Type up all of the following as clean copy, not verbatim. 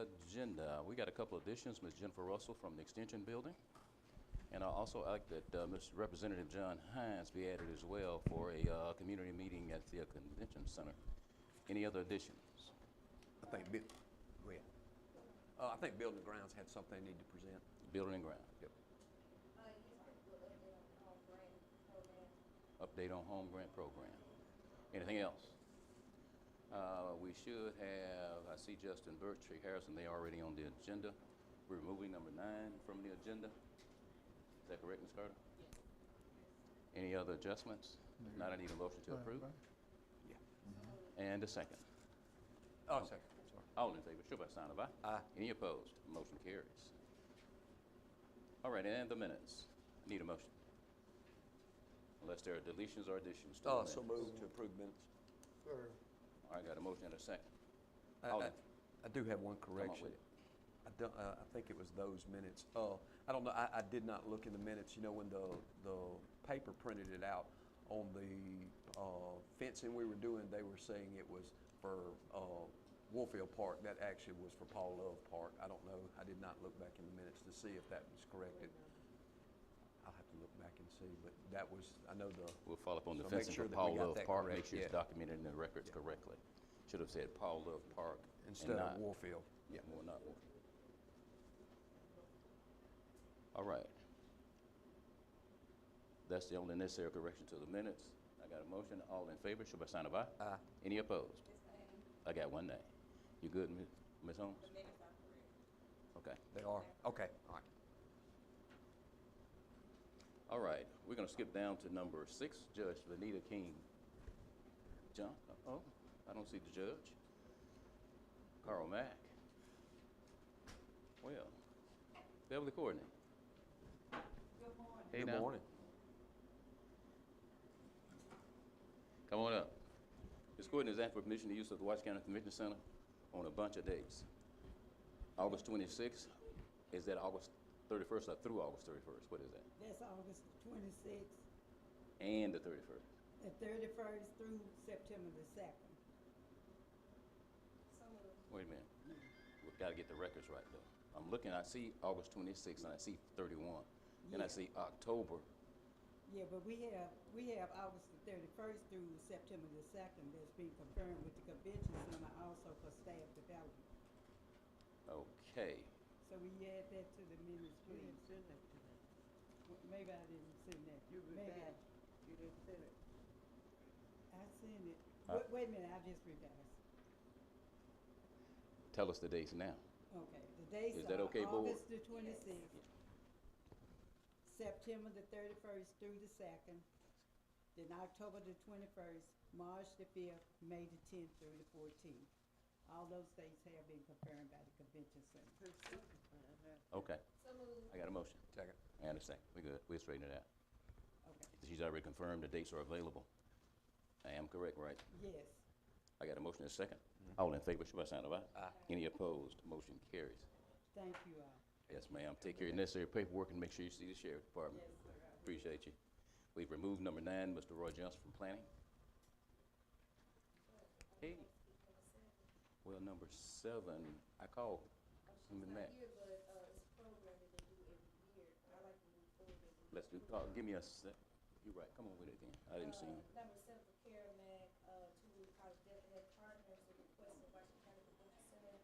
agenda. We got a couple additions. Ms. Jennifer Russell from the Extension Building. And I also like that Mr. Representative John Hines be added as well for a community meeting at the Convention Center. Any other additions? I think, go ahead. I think Building and Grounds had something they need to present. Building and ground. Yep. Update on home grant program. Anything else? We should have, I see Justin Birch, Trey Harrison, they already on the agenda. We're removing number 9 from the agenda. Is that correct, Ms. Carter? Yes. Any other adjustments? If not, I need a motion to approve. Yeah. And a second. Oh, second, sorry. All in favor, show by sign of aye. Aye. Any opposed? Motion carries. All right, and the minutes. Need a motion. Unless there are deletions or additions to the minutes. So moved to approve minutes. Third. All right, got a motion and a second. I do have one correction. with it. I think it was those minutes. I don't know, I did not look in the minutes. You know, when the paper printed it out on the fencing we were doing, they were saying it was for Warfield Park. That actually was for Paul Love Park. I don't know. I did not look back in the minutes to see if that was corrected. I'll have to look back and see, but that was, I know the. We'll follow up on the So make fencing sure for that we Paul got Love that Park, correct, make sure it's yeah. documented in the records correctly. Should have said Paul Love Park. Instead and of not- Warfield. Yeah, more not Warfield. All right. That's the only necessary correction to the minutes. I got a motion. All in favor, show by sign of aye. Aye. Any opposed? I got one nay. You good, Ms. Holmes? Okay. They are? Okay, all right. All right, we're gonna skip down to number 6, Judge Vanita King. John, oh, I don't see the judge. Carl Mack. Well, Beverly Courtney. Good morning. Hey Good now. morning. Come on up. Ms. Courtney is asking for permission to use of the Watts County Convention Center on a bunch of dates. August 26th, is that August 31st or through August 31st? What is that? That's August 26th, And the 31st. the 31st through September the 2nd. Wait a minute. We've got to get the records right, though. I'm looking, I see August 26th, and I see 31. Then I Yeah. see October. Yeah, but we have August the 31st through September the 2nd that's being confirmed with the convention center also for staff development. Okay. So we add that to the minutes, please. Send that to them. Maybe I didn't send that. You Maybe revised, you didn't send it. I sent it. Uh, Wait a minute, I just revised. Tell us the dates now. Okay, the dates Is that are okay, board? August the 26th, September the 31st through the 2nd, then October the 21st, March the 5th, May the 10th through the 14th. All those dates have been confirmed by the convention center. Okay. I got a motion. Second. And a second. We're good. We'll straighten it out. Okay, She's already confirmed the dates are available. I am correct, right? yes. I got a motion and a second. All in favor, show by sign of aye. Aye. Any opposed? Motion carries. Thank you all. Yes, ma'am. Take care of your necessary paperwork and make sure you see the sheriff department. Yes, sir. I will. Appreciate you. We've removed number 9, Mr. Roy Johnson from planning. Hey. Well, number 7, I called Matt. Let's do, give me a sec. You're right. Come on with it then. I didn't see you. Number 7 for Karen Mack, to college definite partners with request of Washington County Convention Center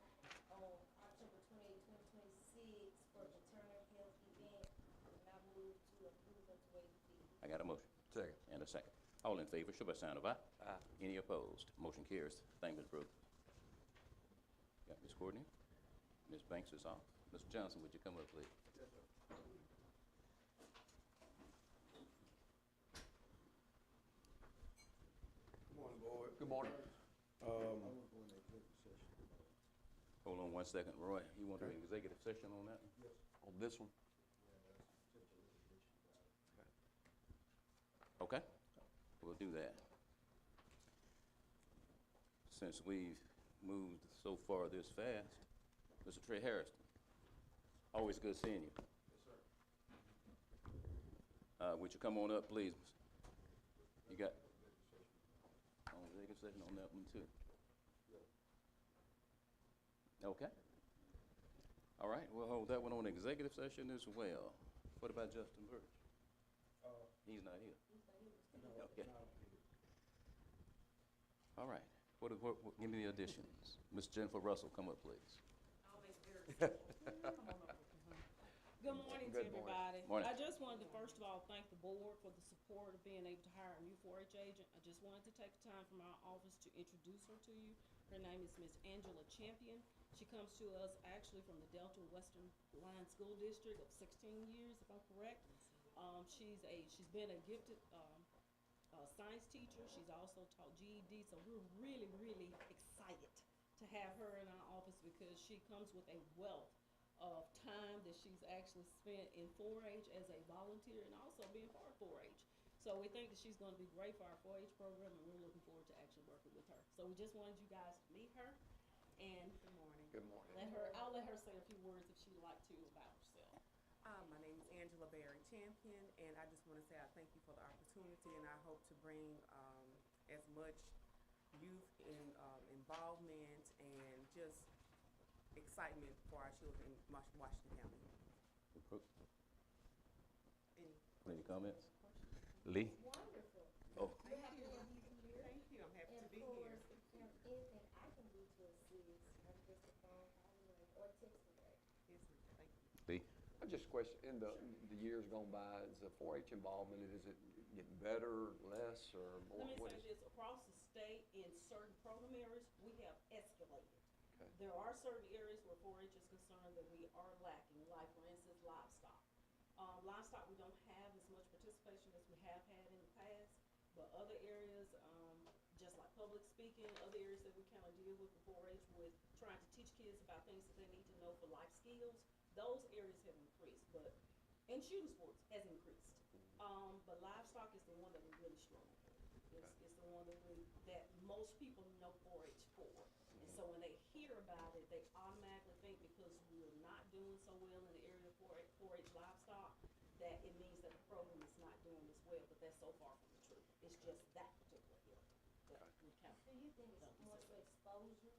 on October 28, 2026 for the Turner Health event. And I move to approve and to waive the fee. I got a motion Second. and a second. All in favor, show by sign of aye. Aye. Any opposed? Motion carries. Thank you, Ms. Brooks. Got Ms. Courtney. Ms. Banks is off. Mr. Johnson, would you come up, please? Good morning, board. Good morning. Hold on 1 second, Roy. You want an executive session on that? On this one? Okay, we'll do that. Since we've moved so far this fast, Mr. Trey Harrison, always good seeing you. Yes, sir. Would you come on up, please? You got on executive session on that one too. Okay. All right, we'll hold that one on executive session as well. What about Justin Birch? He's not here. Okay. All right, give me the additions. Ms. Jennifer Russell, come up, please. I'll make it very simple. Come on over. Good morning to Good morning. everybody. Morning. I just wanted to first of all thank the board for the support of being able to hire a new 4-H agent. I just wanted to take the time from our office to introduce her to you. Her name is Miss Angela Champion. She comes to us actually from the Delta Western Line School District of 16 years, if I'm correct. She's been a gifted science teacher. She's also taught GED, so we're really, really excited to have her in our office because she comes with a wealth of time that she's actually spent in 4-H as a volunteer and also being part of 4-H. So we think that she's going to be great for our 4-H program, and we're looking forward to actually working with her. So we just wanted you guys to meet her, and Good morning. Good morning. I'll let her say a few words if she'd like to about herself. My name is Angela Berry Champion, and I just want to say I thank you for the opportunity, and I hope to bring as much youth involvement and just excitement for our children in Washington County. Any comments? Lee? Wonderful. Oh, You're happy to be here. Thank you. I'm happy And to of be here. course, if there's anything I can do to assist, I'm just a phone call away or text away. Yes, ma'am. Thank you. Lee? I just question, in the years gone by, is the 4-H involvement, is it getting better, less, or more? Let me What say is- this, across the state, in certain program areas, we have escalated. Okay. There are certain areas where 4-H is concerned that we are lacking, like for instance, livestock. Livestock, we don't have as much participation as we have had in the past, but other areas, just like public speaking, other areas that we kind of deal with 4-H with trying to teach kids about things that they need to know for life skills, those areas have increased, and shooting sports has increased. But livestock is the one that we really struggle with. It's the one that most people know 4-H for. And so when they hear about it, they automatically think because we're not doing so well in the area of 4-H livestock, that it means that the program is not doing as well, but that's so far from the truth. It's just that particular area that we kind of. Do you think it's more so exposure?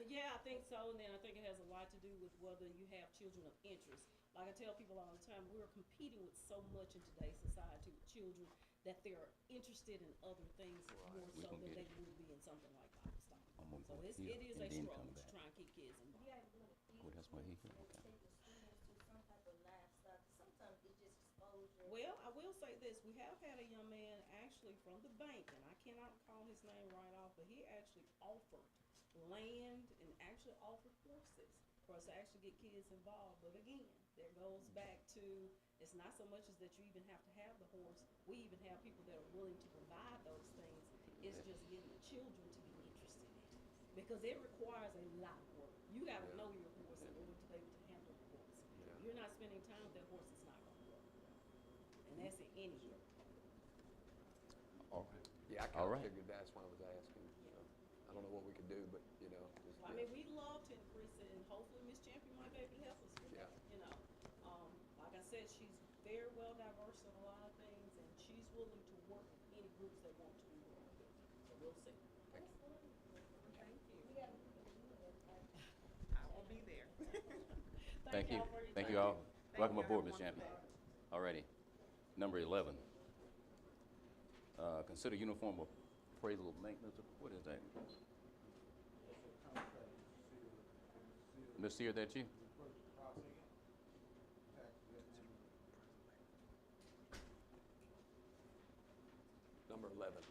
Yeah, I think so, and then I think it has a lot to do with whether you have children of interest. Like I tell people all the time, we're competing with so much in today's society with children that they're interested in other things more We so gonna than get they would be in something like livestock. I'm gonna So go it here is and a then struggle come to back. try and keep kids involved. We gotta do a field Well, that's why he trip here, and okay. take the students to some type of livestock. Sometimes it's just exposure. Well, I will say this, we have had a young man actually from the bank, and I cannot recall his name right off, but he actually offered land and actually offered horses for us to actually get kids involved. But again, that goes back to, it's not so much as that you even have to have the horse. We even have people that are willing to provide those things. It's just getting the children to be interested in it. Because it requires a lot of work. You gotta know your horse in order to be able to handle the horse. If you're not spending time with that horse, it's not gonna work. And that's in any area. All right. Yeah, I All kind of right. figured that's why I was asking, so, I don't know what we could do, but, just. I mean, we'd love to increase it, and hopefully Ms. Champion might be able to help us with Yeah. that, you know. Like I said, she's very well diverse in a lot of things, and she's willing to work with any groups that want to be working with. So we'll see. Thank you. We gotta put it in there. I will be there. Thank you. y'all for your Thank time. you all. Thank Welcome you. aboard, Have a Ms. Champion. wonderful All righty. Number 11. Consider uniform appraisal of maintenance. What is that? Ms. Seer, that you? Number 11.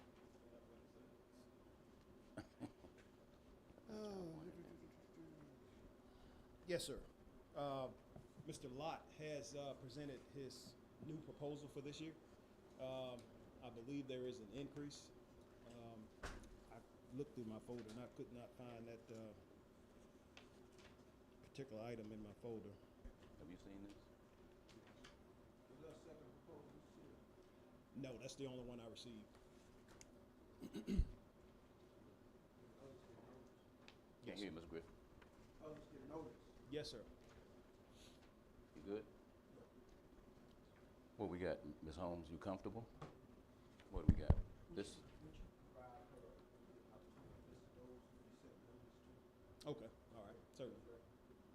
Yes, sir. Mr. Lott has presented his new proposal for this year. I believe there is an increase. I looked through my folder and I could not find that particular item in my folder. Have you seen this? No, that's the only one I received. Can't hear you, Ms. Griffin. Others get notice. Yes, sir. You good? What we got, Ms. Holmes, you comfortable? What do we got? This, Would you provide her the opportunity to list those who you sent notice to? Okay, all right, certainly.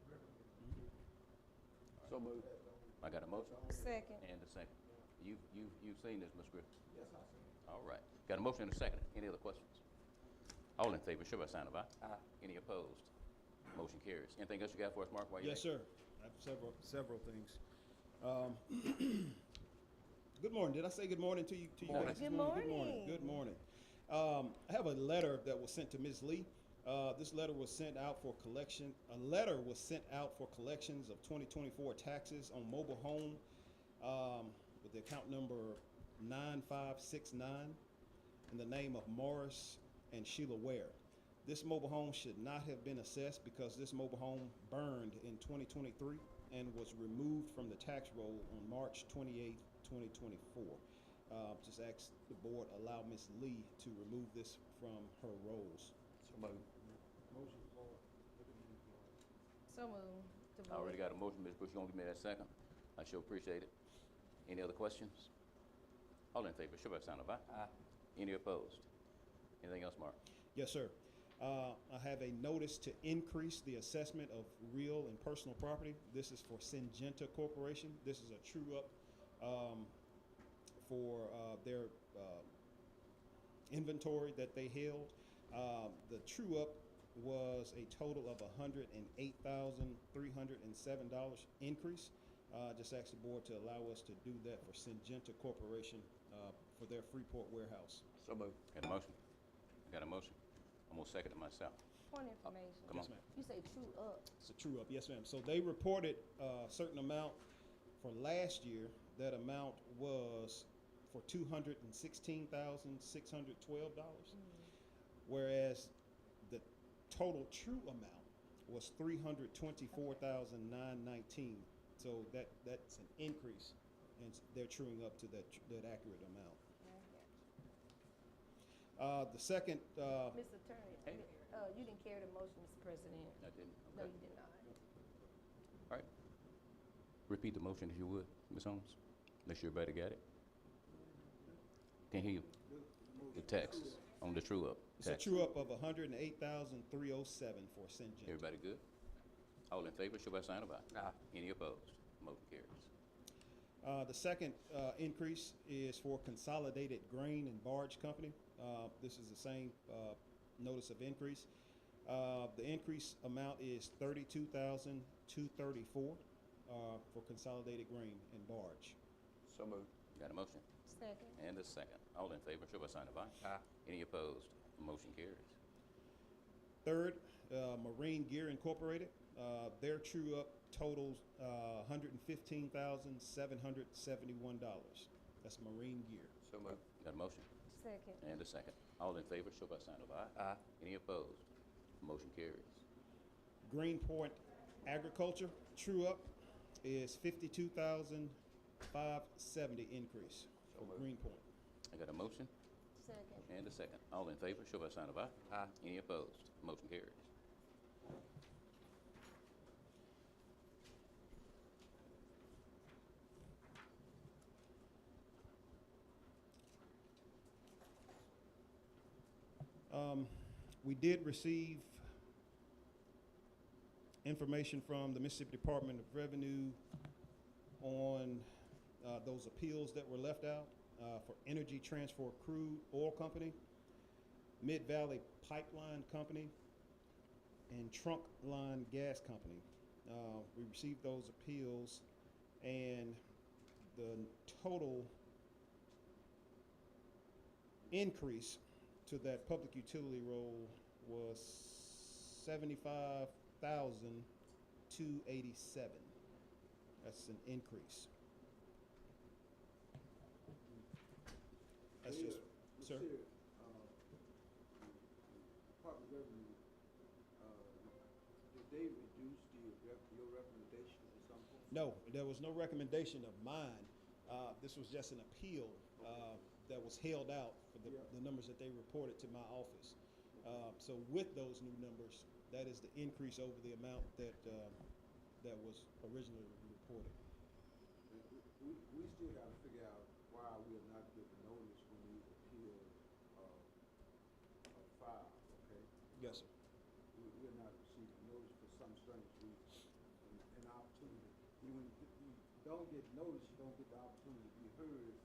Recommend So moved. I got a motion Second. and a second. You've seen this, Ms. Griffin? Yes, I've seen it. All right. Got a motion and a second. Any other questions? All in favor, show by sign of aye. Aye. Any opposed? Motion carries. Anything else you got for us, Mark, while you're Yes, there? sir. I have several things. Good morning. Did I say good morning to you? Morning. guys this Good morning? Good morning. morning. Good morning. I have a letter that was sent to Ms. Lee. This letter was sent out for collection. A letter was sent out for collections of 2024 taxes on mobile home with the account number 9569 in the name of Morris and Sheila Ware. This mobile home should not have been assessed because this mobile home burned in 2023 and was removed from the tax roll on March 28th, 2024. Just ask the board allow Ms. Lee to remove this from her rolls. So moved. So moved. I already got a motion, Ms. Bush. You gonna give me that second? I sure appreciate it. Any other questions? All in favor, show by sign of aye. Aye. Any opposed? Anything else, Mark? Yes, sir. I have a notice to increase the assessment of real and personal property. This is for Syngenta Corporation. This is a true-up for their inventory that they held. The true-up was a total of $108,307 increase. Just ask the board to allow us to do that for Syngenta Corporation for their Freeport warehouse. So moved. Got a motion? I got a motion. I'm gonna second it myself. Point of information. Come on. Yes, ma'am. You say true up. It's a true up, yes, ma'am. So they reported a certain amount for last year. That amount was for $216,612, whereas the total true amount was $324,919. So that's an increase, and they're truing up to that accurate amount. The second, Mr. Attorney, Hey. you didn't carry the motion, Mr. President. I didn't. No, Okay. you did not. All right. Repeat the motion if you would, Ms. Holmes. Make sure everybody got it. Can't hear you. The text on the true up. it's a Text. true up of $108,307 for Syngenta. Everybody good? All in favor, show by sign of aye. Aye. Any opposed? Motion carries. The second increase is for Consolidated Grain and Barge Company. This is the same notice of increase. The increase amount is $32,234 for Consolidated Grain and Barge. So moved. Got a motion? Second. And a second. All in favor, show by sign of aye. Aye. Any opposed? Motion carries. Third, Marine Gear Incorporated. Their true up totals $115,771. That's Marine Gear. So moved. Got a motion? Second. And a second. All in favor, show by sign of aye. Aye. Any opposed? Motion carries. Greenpoint Agriculture true up is $52,570 increase So for moved. Greenpoint. I got a motion Second. and a second. All in favor, show by sign of aye. Aye. Any opposed? Motion carries. We did receive information from the Mississippi Department of Revenue on those appeals that were left out for Energy Transfer Crude Oil Company, Mid-Valley Pipeline Company, and Trunk Line Gas Company. We received those appeals, and the total increase to that public utility roll was $75,287. That's an increase. That's just, sir? Department of Revenue, did they reduce your recommendation at some point? No, there was no recommendation of mine. This was just an appeal that was held out for the numbers that they reported to my office. So with those new numbers, that is the increase over the amount that was originally reported. We still gotta figure out why we are not getting notice when these appeals are filed, okay? Yes, sir. We're not receiving notice for some strange reason, an opportunity. When don't get noticed, you don't get the opportunity to be heard,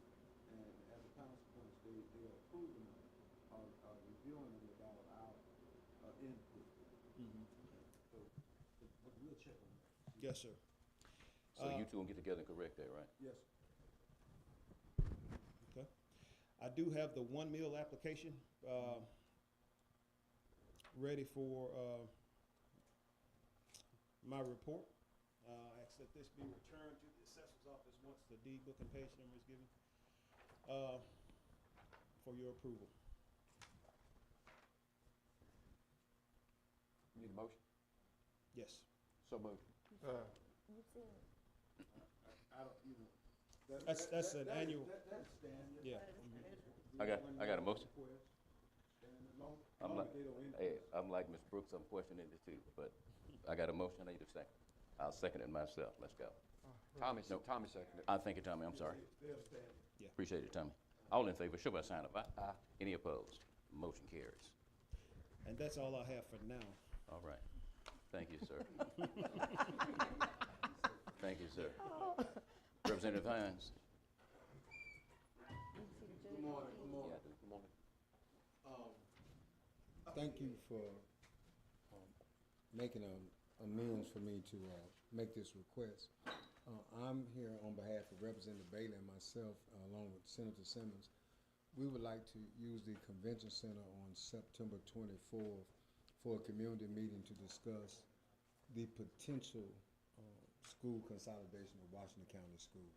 and as a consequence, they are approving them, or reviewing them without our, input. So, but we'll check on that. Yes, sir. So you two gonna get together and correct that, right? Yes, Okay. I do have the 1 meal application, ready for, my report. Ask that this be returned to the assessor's office once the deed book and page number is given, for your approval. Need a motion? Yes. So moved. I don't, you know. that- That's- that- that's that- an that is- annual- That's standard. Yeah. I got a motion. Request, standard, long I'm as like, they don't hey, increase. I'm like Ms. Brooks, I'm questioning it too, but I got a motion, I need a second. I'll second it myself, let's go. Tommy, No. Tommy seconded. I thank you, Tommy, I'm sorry. They're standard. Appreciate it, Tommy. All in favor, show by sign of aye. Aye. Any opposed? Motion carries. And that's all I have for now. All right. Thank you, sir. Thank you, sir. Representative Hines. Good morning, good morning. Good morning. Thank you for making amends for me to make this request. I'm here on behalf of Representative Bailey and myself, along with Senator Simmons. We would like to use the convention center on September 24th for a community meeting to discuss the potential school consolidation of Washington County schools.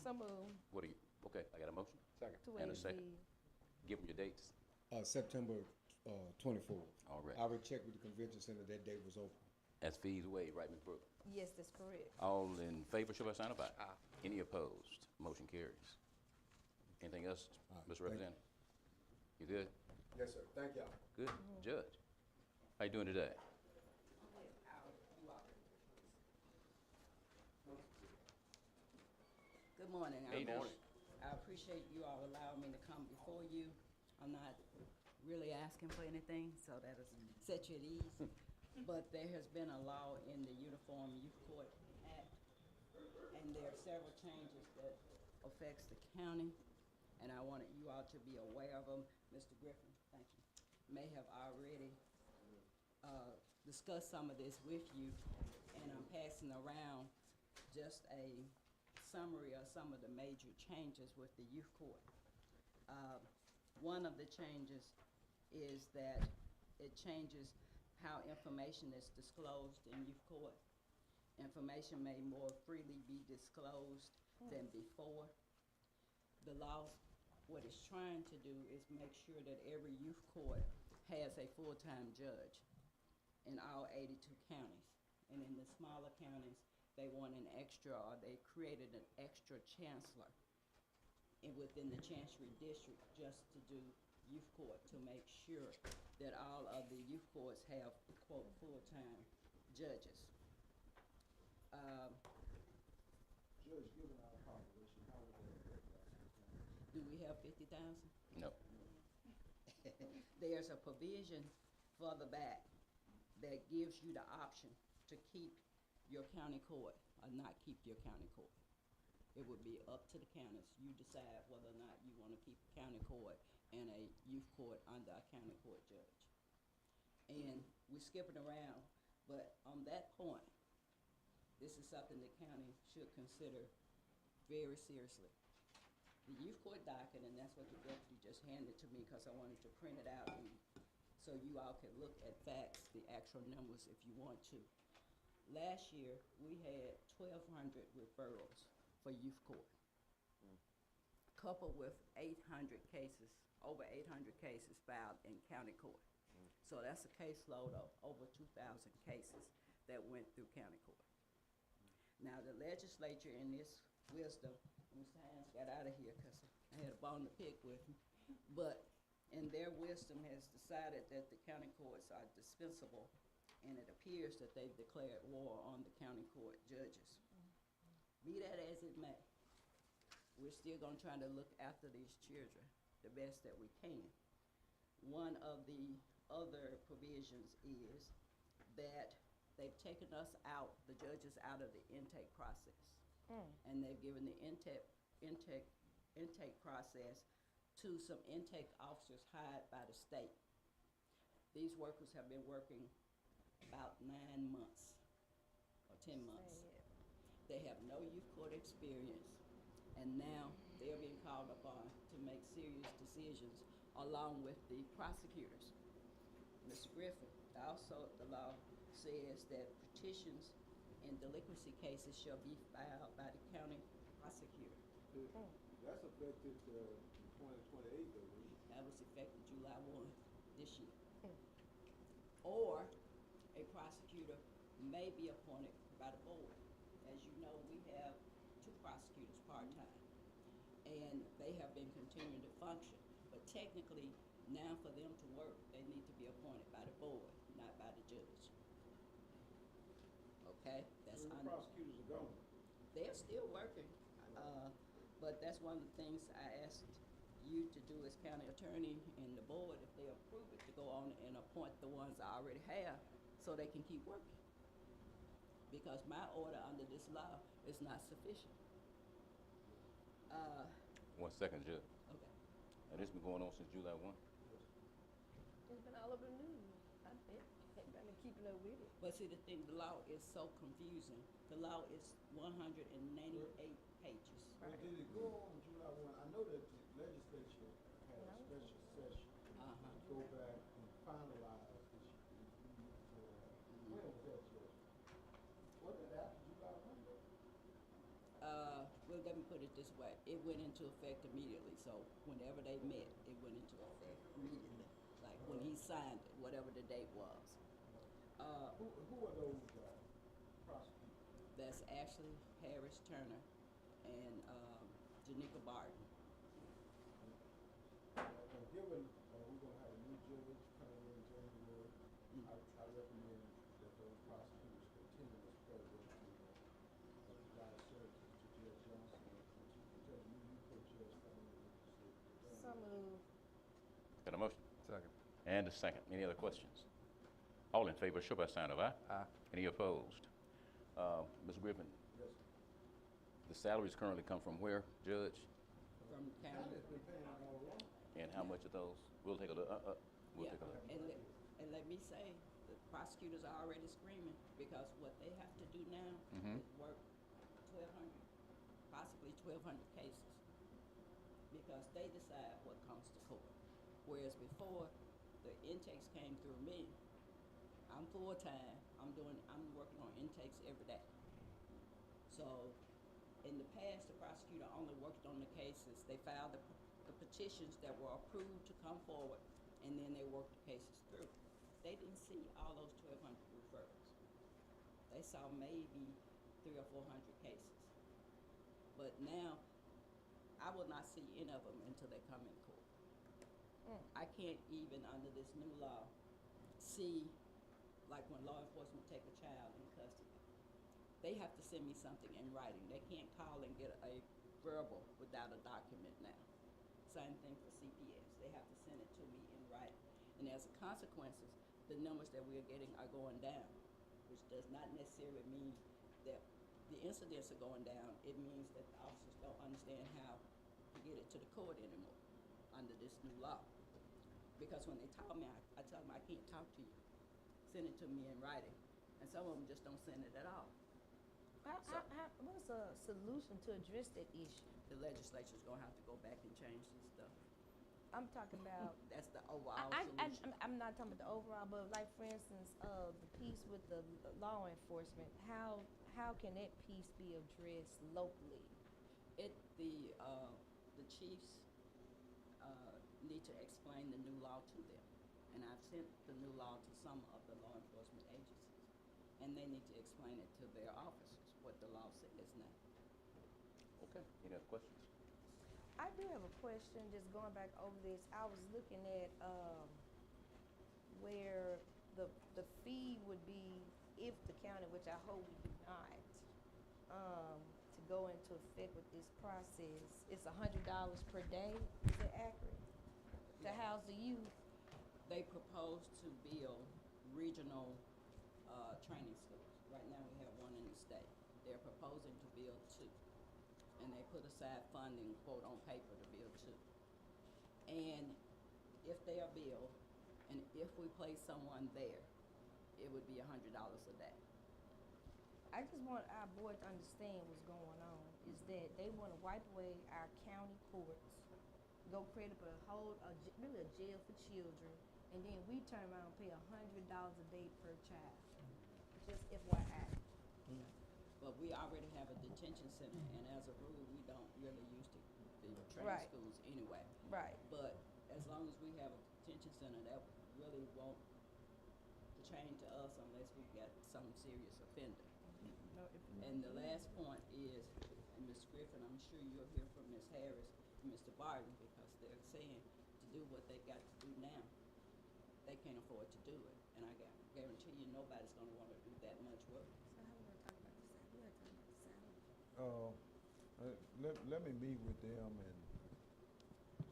So moved. What do you, okay, I got a motion. Second. To And a waive second. the- Give them your dates. September 24th. All right. I already checked with the convention center, that date was open. That's fees waived, right, Ms. Brooks? Yes, that's correct. All in favor, show by sign of aye. Aye. Any opposed? Motion carries. Anything else, All right, Mr. thank you. Representative? You good? Yes, sir. Thank y'all. Good. Judge, how you doing today? Good morning. Hey, now. I appreciate you all allowing me to come before you. I'm not really asking for anything, so that'll set you at ease. But there has been a law in the Uniform Youth Court Act, and there are several changes that affects the county, and I wanted you all to be aware of them. Mr. Griffin, thank you, may have already discussed some of this with you, and I'm passing around just a summary of some of the major changes with the youth court. One of the changes is that it changes how information is disclosed in youth court. Information may more freely be disclosed than before. The law, what it's trying to do is make sure that every youth court has a full-time judge in all 82 counties. And in the smaller counties, they want an extra, or they created an extra chancellor within the Chancery District just to do youth court, to make sure that all of the youth courts have, quote, full-time judges. Judge, given our population, how would that affect Washington County? Do we have 50,000? No. There's a provision further back that gives you the option to keep your county court or not keep your county court. It would be up to the counties. You decide whether or not you want to keep a county court and a youth court under a county court judge. And we're skipping around, but on that point, this is something the county should consider very seriously. The youth court docket, and that's what the deputy just handed to me because I wanted to print it out and so you all can look at facts, the actual numbers if you want to. Last year, we had 1,200 referrals for youth court, coupled with 800 cases, over 800 cases filed in county court. So that's a caseload of over 2,000 cases that went through county court. Now, the legislature in this wisdom, Mr. Hines got out of here because I had a bone to pick with him, but in their wisdom has decided that the county courts are dispensable, and it appears that they've declared war on the county court judges. Be that as it may, we're still gonna try to look after these children the best that we can. One of the other provisions is that they've taken us out, the judges out of the intake process. And they've given the intake process to some intake officers hired by the state. These workers have been working about 9 months or 10 months. They have no youth court experience, and now they're being called upon to make serious decisions along with the prosecutors. Mr. Griffin, also the law says that petitions in delinquency cases shall be filed by the county prosecutor. That's affected, 2028 though, isn't it? That was effective July 1 this year. Or a prosecutor may be appointed by the board. As you know, we have 2 prosecutors part-time, and they have been continuing to function. But technically, now for them to work, they need to be appointed by the board, not by the judge. Okay? That's So the under. prosecutors are gone. They're still working, but that's one of the things I asked you to do as county attorney and the board, if they approve it, to go on and appoint the ones I already have so they can keep working. Because my order under this law is not sufficient. 1 second, Judge. Okay. And this been going on since July 1? It's been all over the news. I bet. Ain't been keeping up with it. But see, the thing, the law is so confusing. The law is 198 pages. Well, did it go on July 1? I know that the legislature had a special session to go back and finalize this. When was that, Judge? Was it after July 1? Well, let me put it this way. It went into effect immediately. So whenever they met, it went into effect immediately. Like when he signed it, whatever the date was. Who are those prosecutors? That's Ashley Harris Turner and Janika Barton. Given we're going to have a new judge coming in January, I recommend that those prosecutors continue as president to provide services to Judge Johnson until the new court judge coming in. Some move. Got a motion? Second. And a second. Any other questions? All in favor, show by sign of aye. Aye. Any opposed? Ms. Griffin, Yes, sir. the salaries currently come from where, Judge? From the county. County's been paying them all along. And how much of those? We'll take a look. We'll Yeah, take a look. and let me say, the prosecutors are already screaming because what they have to do now is work 1,200, possibly 1,200 cases, because they decide what comes to court. Whereas before, the intakes came through me. I'm full-time. I'm working on intakes every day. So, in the past, the prosecutor only worked on the cases. They filed the petitions that were approved to come forward, and then they worked the cases through. They didn't see all those 1,200 referrals. They saw maybe 300 or 400 cases. But now, I will not see any of them until they come in court. I can't even, under this new law, see, like when law enforcement take a child in custody. They have to send me something in writing. They can't call and get a verbal without a document now. Same thing for CPS. They have to send it to me in writing. And as a consequences, the numbers that we're getting are going down, which does not necessarily mean that the incidents are going down. It means that the officers don't understand how to get it to the court anymore under this new law. Because when they call me, I tell them I can't talk to you. Send it to me in writing. And some of them just don't send it at all. What's a solution to address that issue? The legislature's gonna have to go back and change this stuff. I'm talking about. That's the overall I'm solution. not talking about the overall, but like for instance, the piece with the law enforcement. How can that piece be addressed locally? The chiefs need to explain the new law to them, and I've sent the new law to some of the law enforcement agencies, and they need to explain it to their officers what the law says now. Okay. Any other questions? I do have a question, just going back over this. I was looking at where the fee would be if the county, which I hope we do not, to go into effect with this process. It's $100 per day. Is that accurate? To house the youth? They propose to build regional training schools. Right now, we have one in the state. They're proposing option to build 2. And they put aside funding, quote, on paper to build 2. And if they are built, and if we place someone there, it would be $100 a day. I just want our board to understand what's going on, is that they wanna wipe away our county courts, go create up a whole, really a jail for children, and then we turn around and pay $100 a day per child. Just FYI. But we already have a detention center, and as a rule, we don't really use the training Right. schools anyway. Right. But as long as we have a detention center, that really won't pertain to us unless we got some serious offender. No, And the last point is, and Ms. Griffin, I'm sure you'll hear from Ms. Harris and Mr. Barton, because they're saying to do what they got to do now, they can't afford to do it. And I guarantee you, nobody's gonna wanna do that much work. So how we gonna talk about this? We gotta talk about the salary. Let me meet with them and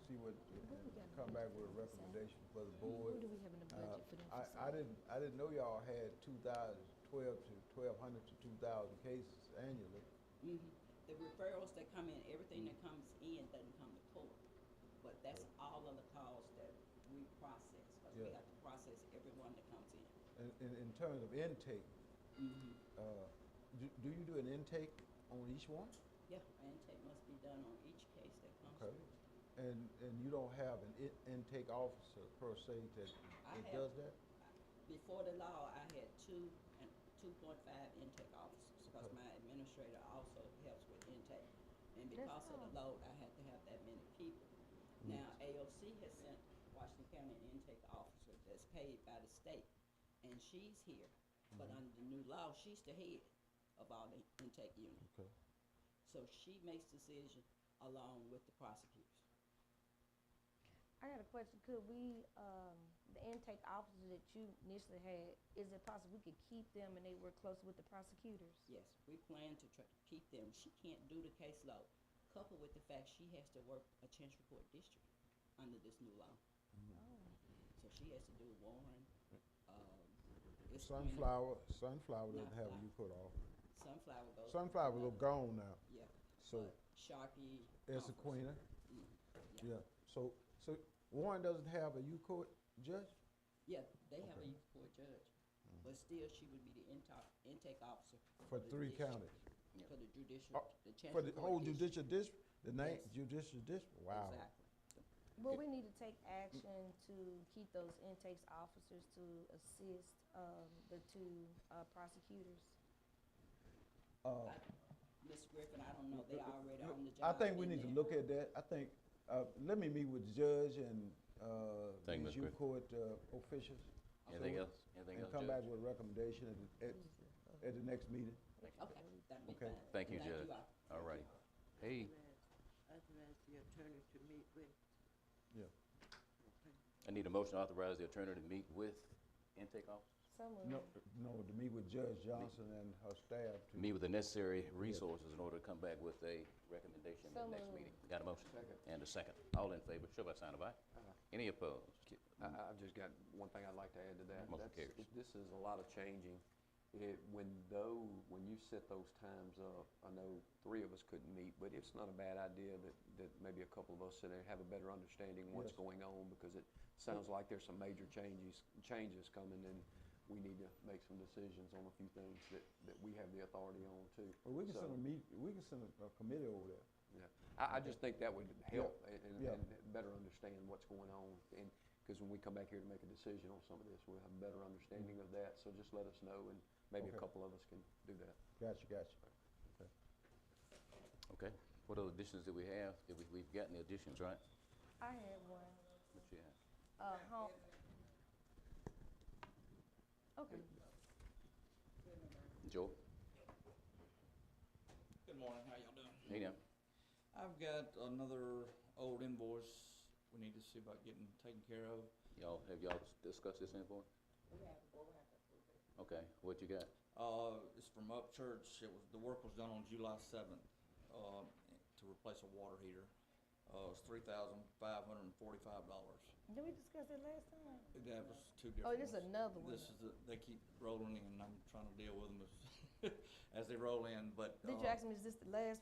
see what, What we got in the come back budget with a for the recommendation for the What board. do we have in the budget for them? for I salary? didn't know y'all had 12 to 1,200 to 2,000 cases annually. The referrals that come in, everything that comes in doesn't come to court. But that's all of the calls that we process, because we Yeah. have to process everyone that comes in. And in terms of intake, do you do an intake on each one? Yeah, intake must be done on each case that comes Okay. through. And you don't have an intake officer per se that does that? Before the law, I had 2.5 intake officers, because my administrator also helps with intake. And because of the load, I had to have that many people. Now, AOC has sent Washington County an intake officer that's paid by the state, and she's here. But under the new law, she's the head of all the intake units. Okay. So she makes decisions along with the prosecutors. I got a question. Could we, the intake officers that you initially had, is it possible we could keep them and they work closer with the prosecutors? Yes, we plan to keep them. She can't do the caseload, coupled with the fact she has to work a Chancellorsville district under this new law. So she has to do Warren, Issaquah. Sunflower doesn't have a Sunflower. U-Coat off. Sunflower goes. Sunflower look gone now. Yeah. So but Sharkey. Essequina, Yeah. yeah. So Warren doesn't have a U-Coat judge? Yeah, they have a Okay. youth court judge, but still she would be the intake officer. For the 3 district- counties? For the judicial, Oh, the For the Chancery whole Court judicial district? The name, Yes. judicial district? Wow. Exactly. Well, we need to take action to keep those intakes officers to assist, the two, prosecutors. Ms. Griffin, I don't know, they already on the job. I think we been need to there. look at that. I think, let me meet with the judge and, Thank you, these Ms. Griffin. U-Court, officials. Anything So- else? Anything And else, come Judge? back with a recommendation at the next meeting. Okay, that'd be Okay. fine. Thank you, Judge. all. All righty. Hey, Authorize the attorney to meet with. Yeah. I need a motion to authorize the attorney to meet with intake officers. No, to meet with Judge Johnson and her staff to. Meet with the necessary resources in order to come back with a recommendation at the So next moved. meeting. Got a motion? And a second. All in favor, show by sign of aye. Any opposed? I've just got one thing I'd like to add to that. Motion carries. This is a lot of changing. When you set those times up, I know 3 of us couldn't meet, but it's not a bad idea that maybe a couple of us sit there and have a better understanding of what's Yes. going on, because it sounds like there's some major changes coming, and we need to make some decisions on a few things that we have the authority on too. Well, we can So- send a committee over there. Yeah, I just think that would help Yeah. and better understand what's going on. And, because when we come back here to make a decision on some of this, we'll have a better understanding of that. So just let us know, and maybe a Okay. couple of us can do that. Gotcha. Okay. Okay. What other additions do we have? We've gotten the additions, right? I had one. What you have? Home. Okay. Joel? Good morning, how y'all doing? Hey now. I've got another old invoice we need to see about getting taken care of. Have y'all discussed this invoice? Okay, what you got? It's from Upchurch. The work was done on July 7th, to replace a water heater. It's $3,545. Did we discuss it last time? That was 2 different Oh, this is ones. another one. They keep rolling in, and I'm trying to deal with them as they roll in, but. Did you ask him, is this the last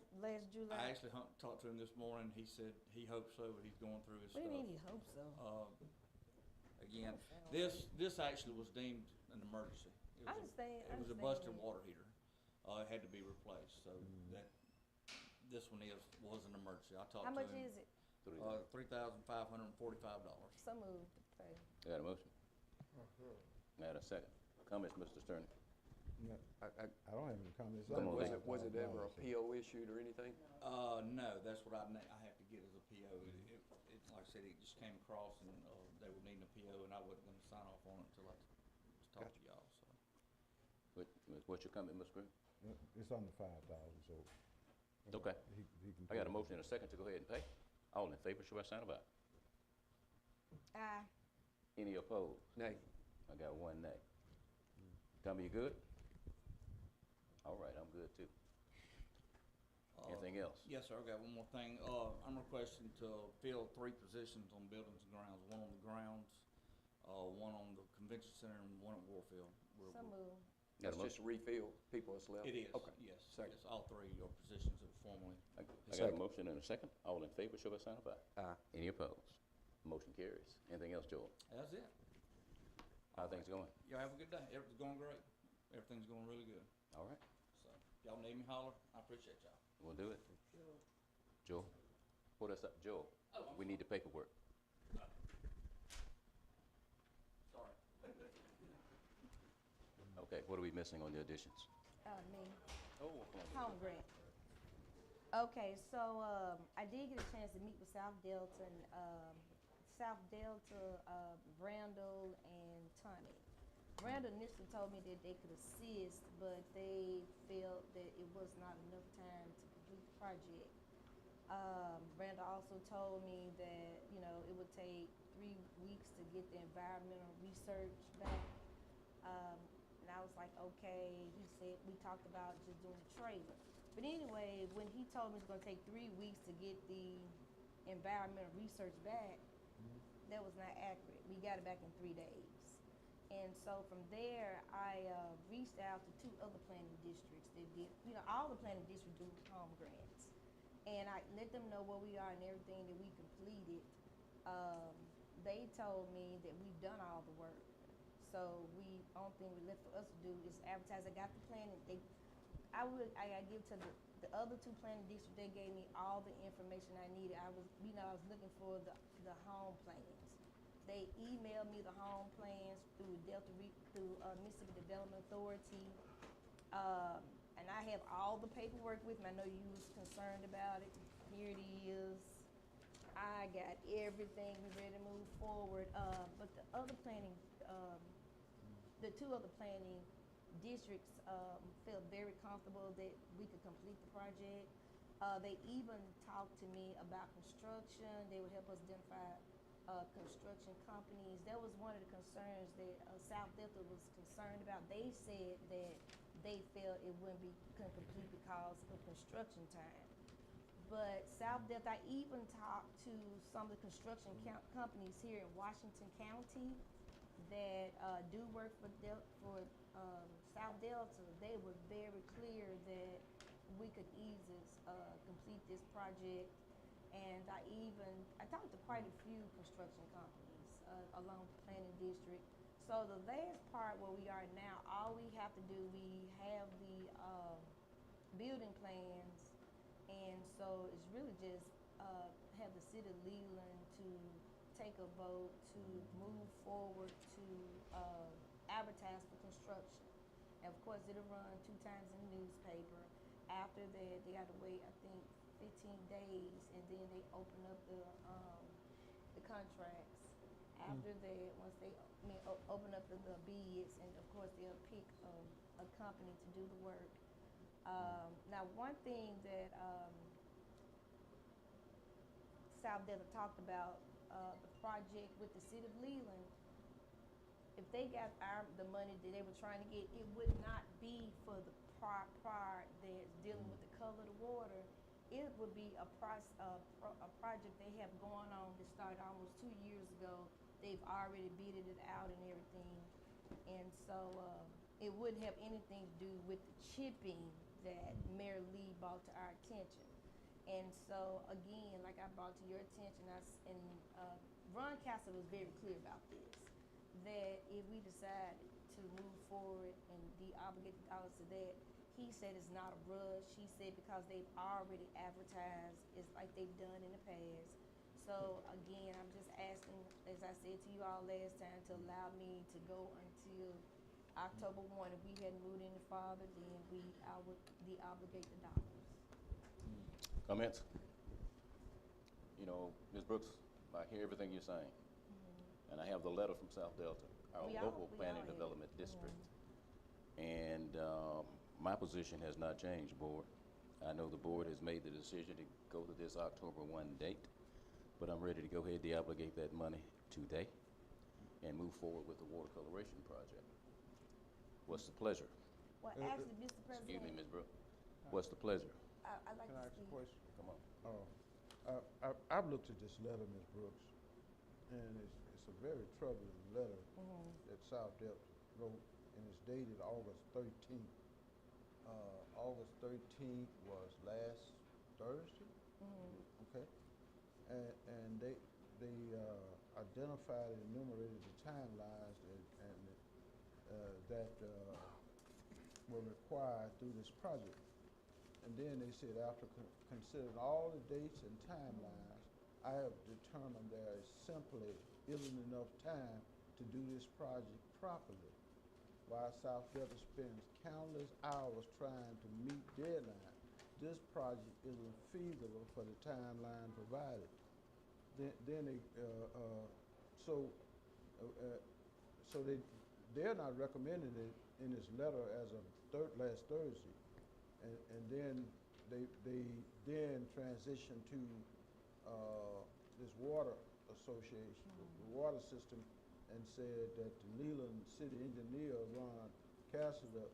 July? I actually talked to him this morning. He said he hopes so, but he's going through his What stuff. do you mean he hopes so? Again, That sound this actually was deemed an emergency. It I was a- understand- I It was a understand busted that. water heater. It had to be replaced, so that, this one was an emergency. I talked to How him. much is it? $3,545. So moved to pay. Got a motion? Got a second. Comments, Mr. Stern? No, I don't have any comments. Come on, Was it ever a PO issued or anything? No, that's what I have to get as a PO. Like I said, it just came across and, they were needing a PO and I wasn't gonna sign off on it until I talked to y'all, so. What's your comment, Ms. Green? It's under 5,000, so. Okay. He can I got a pay it. motion and a second to go ahead and pay. All in favor, show by sign of aye. Aye. Any opposed? Nay. I got one nay. Tommy, you good? All right, I'm good too. Anything else? Yes, sir, I got one more thing. I'm requesting to fill 3 positions on buildings and grounds, one on the grounds, one on the convention center, and one at Warfield. So moved. Got a It's just refill people that's left? It is, Okay. yes. Second. Yes, all 3 are positions that were formerly. I got a Second. motion and a second. All in favor, show by sign of aye. Aye. Any opposed? Motion carries. Anything else, Joel? That's it. How things going? Y'all have a good day. Everything's going great. Everything's going really good. All right, So, y'all need me, holler. I appreciate y'all. we'll do it. Joel? Hold us up, Joel. We need the paperwork. Sorry. Okay, what are we missing on the additions? Me. Oh, come on. Home grant. Okay, so, I did get a chance to meet with South Delta and, Randall and Tommy. Randall initially told me that they could assist, but they felt that it was not enough time to complete the project. Randall also told me that, it would take 3 weeks to get the environmental research back. And I was like, okay. He said, we talked about just doing the trailer. But anyway, when he told me it's gonna take 3 weeks to get the environmental research back, that was not accurate. We got it back in 3 days. And so from there, I reached out to 2 other planning districts that did, all the planning districts do home grants. And I let them know where we are and everything that we completed. They told me that we've done all the work. So only thing we left for us to do is advertise. I got the plan and I gotta give to the other 2 planning districts. They gave me all the information I needed. I was looking for the home plans. They emailed me the home plans through Mississippi Development Authority. And I have all the paperwork with me. I know you was concerned about it. Here it is. I got everything ready to move forward. But the other planning, the 2 other planning districts felt very comfortable that we could complete the project. They even talked to me about construction. They would help us identify construction companies. That was one of the concerns that South Delta was concerned about. They said that they felt it couldn't complete because of construction time. But South Delta, I even talked to some of the construction companies here in Washington County that do work for South Delta. They were very clear that we could easily complete this project. And I talked to quite a few construction companies along the planning district. So the last part where we are now, all we have to do, we have the building plans. And so it's really just have the city of Leland to take a vote to move forward to advertise for construction. And of course, it'll run 2 times in the newspaper. After that, they got to wait, I think, 15 days, and then they open up the contracts. After that, once they open up the bids, and of course they'll pick a company to do the work. Now, one thing that South Delta talked about, the project with the city of Leland, if they got the money that they were trying to get, it would not be for the part that's dealing with the color of the water. It would be a project they have going on that started almost 2 years ago. They've already bidded it out and everything. And so it wouldn't have anything to do with the chipping that Mayor Lee brought to our attention. And so, again, like I brought to your attention, Ron Castle was very clear about this, that if we decide to move forward and de-obligate the dollars to that, he said it's not a rush. He said because they've already advertised, it's like they've done in the past. So again, I'm just asking, as I said to you all last time, to allow me to go until October 1. If we hadn't moved any farther, then I would de-obligate the dollars. Comments? You know, Ms. Brooks, I hear everything you're saying. And I have the letter from South Delta, our local planning development district. And my position has not changed, board. I know the board has made the decision to go to this October 1 date, but I'm ready to go ahead and de-obligate that money today and move forward with the water coloration project. What's the pleasure? Well, actually, Mr. President. Excuse me, Ms. Brooks. What's the pleasure? I'd like Can I to ask a speak. question? Come on. I've looked at this letter, Ms. Brooks, and it's a very troubling letter that South Delta wrote, and it's dated August 13th. August 13th was last Thursday. Okay, and they identified and enumerated the timelines that were required through this project. And then they said, after considering all the dates and timelines, I have determined there is simply isn't enough time to do this project properly. While South Delta spends countless hours trying to meet deadlines, this project isn't feasible for the timeline provided. They're not recommending it in this letter as of last Thursday. And then they then transitioned to this water association, the water system, and said that the Leland City engineer, Ron Cassida,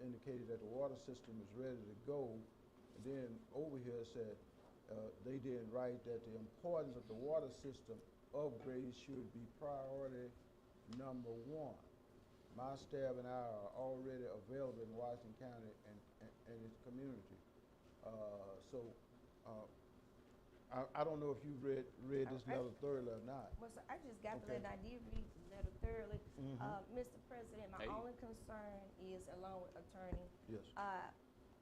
indicated that the water system is ready to go. And then over here said they didn't write that the importance of the water system upgrade should be priority number 1. My staff and I are already available in Washington County and its community. I don't know if you read this letter thoroughly or not. Well, so I just got Okay. the letter, and I did read the letter thoroughly. Mr. President, my Hey. only concern is, along with attorney, Yes.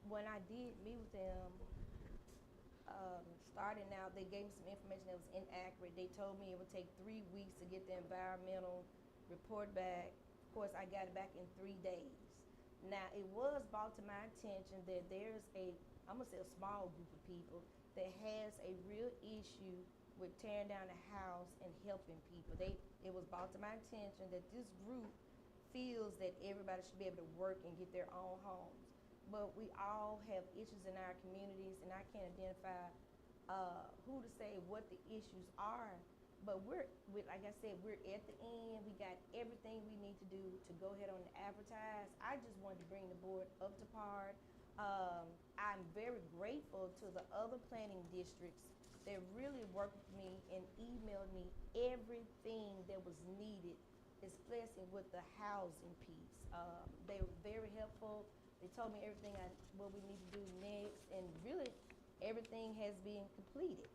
when I did meet with them, starting out, they gave me some information that was inaccurate. They told me it would take 3 weeks to get the environmental report back. Of course, I got it back in 3 days. Now, it was brought to my attention that there's I'm gonna say a small group of people that has a real issue with tearing down a house and helping people. It was brought to my attention that this group feels that everybody should be able to work and get their own homes. But we all have issues in our communities, and I can't identify who to say what the issues are. But like I said, we're at the end. We got everything we need to do to go ahead on and advertise. I just wanted to bring the board up to par. I'm very grateful to the other planning districts that really worked with me and emailed me everything that was needed, especially with the housing piece. They were very helpful. They told me everything what we need to do next, and really everything has been completed.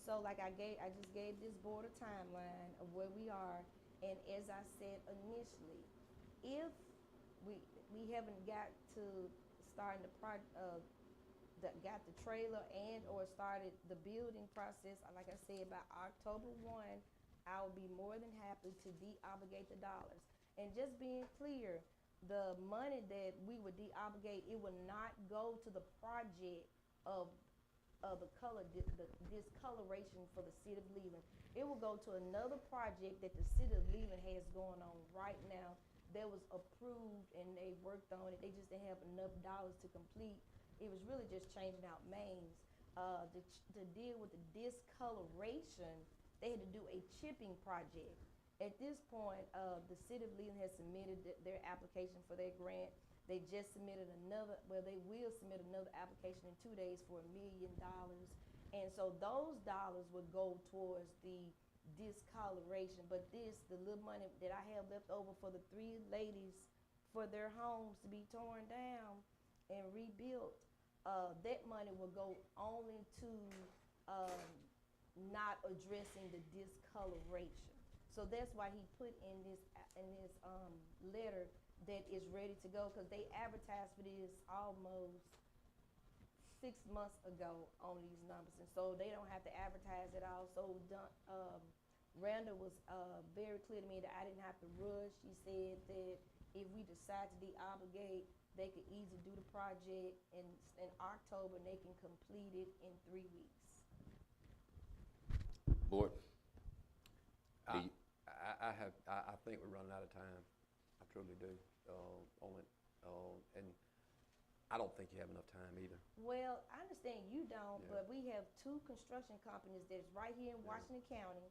So like I just gave this board a timeline of where we are, and as I said initially, if we haven't got to starting got the trailer and or started the building process, like I said, by October 1, I will be more than happy to de-obligate the dollars. And just being clear, the money that we would de-obligate, it will not go to the project of the discoloration for the city of Leland. It will go to another project that the city of Leland has going on right now that was approved, and they worked on it. They just didn't have enough dollars to complete. It was really just changing out mains. To deal with the discoloration, they had to do a chipping project. At this point, the city of Leland has submitted their application for their grant. They just submitted they will submit another application in 2 days for $1 million. And so those dollars would go towards the discoloration. But the little money that I have left over for the 3 ladies for their homes to be torn down and rebuilt, that money will go only to not addressing the discoloration. So that's why he put in this letter that is ready to go, because they advertised for this almost 6 months ago on these numbers, and so they don't have to advertise at all. So Randall was very clear to me that I didn't have to rush. She said that if we decide to deobligate, they could easily do the project in October, and they can complete it in 3 weeks. Board? I think we're running out of time. I truly do, on it. And I don't think you have enough time either. Well, I understand you don't, Yeah. but we have 2 construction companies that's right here in Washington County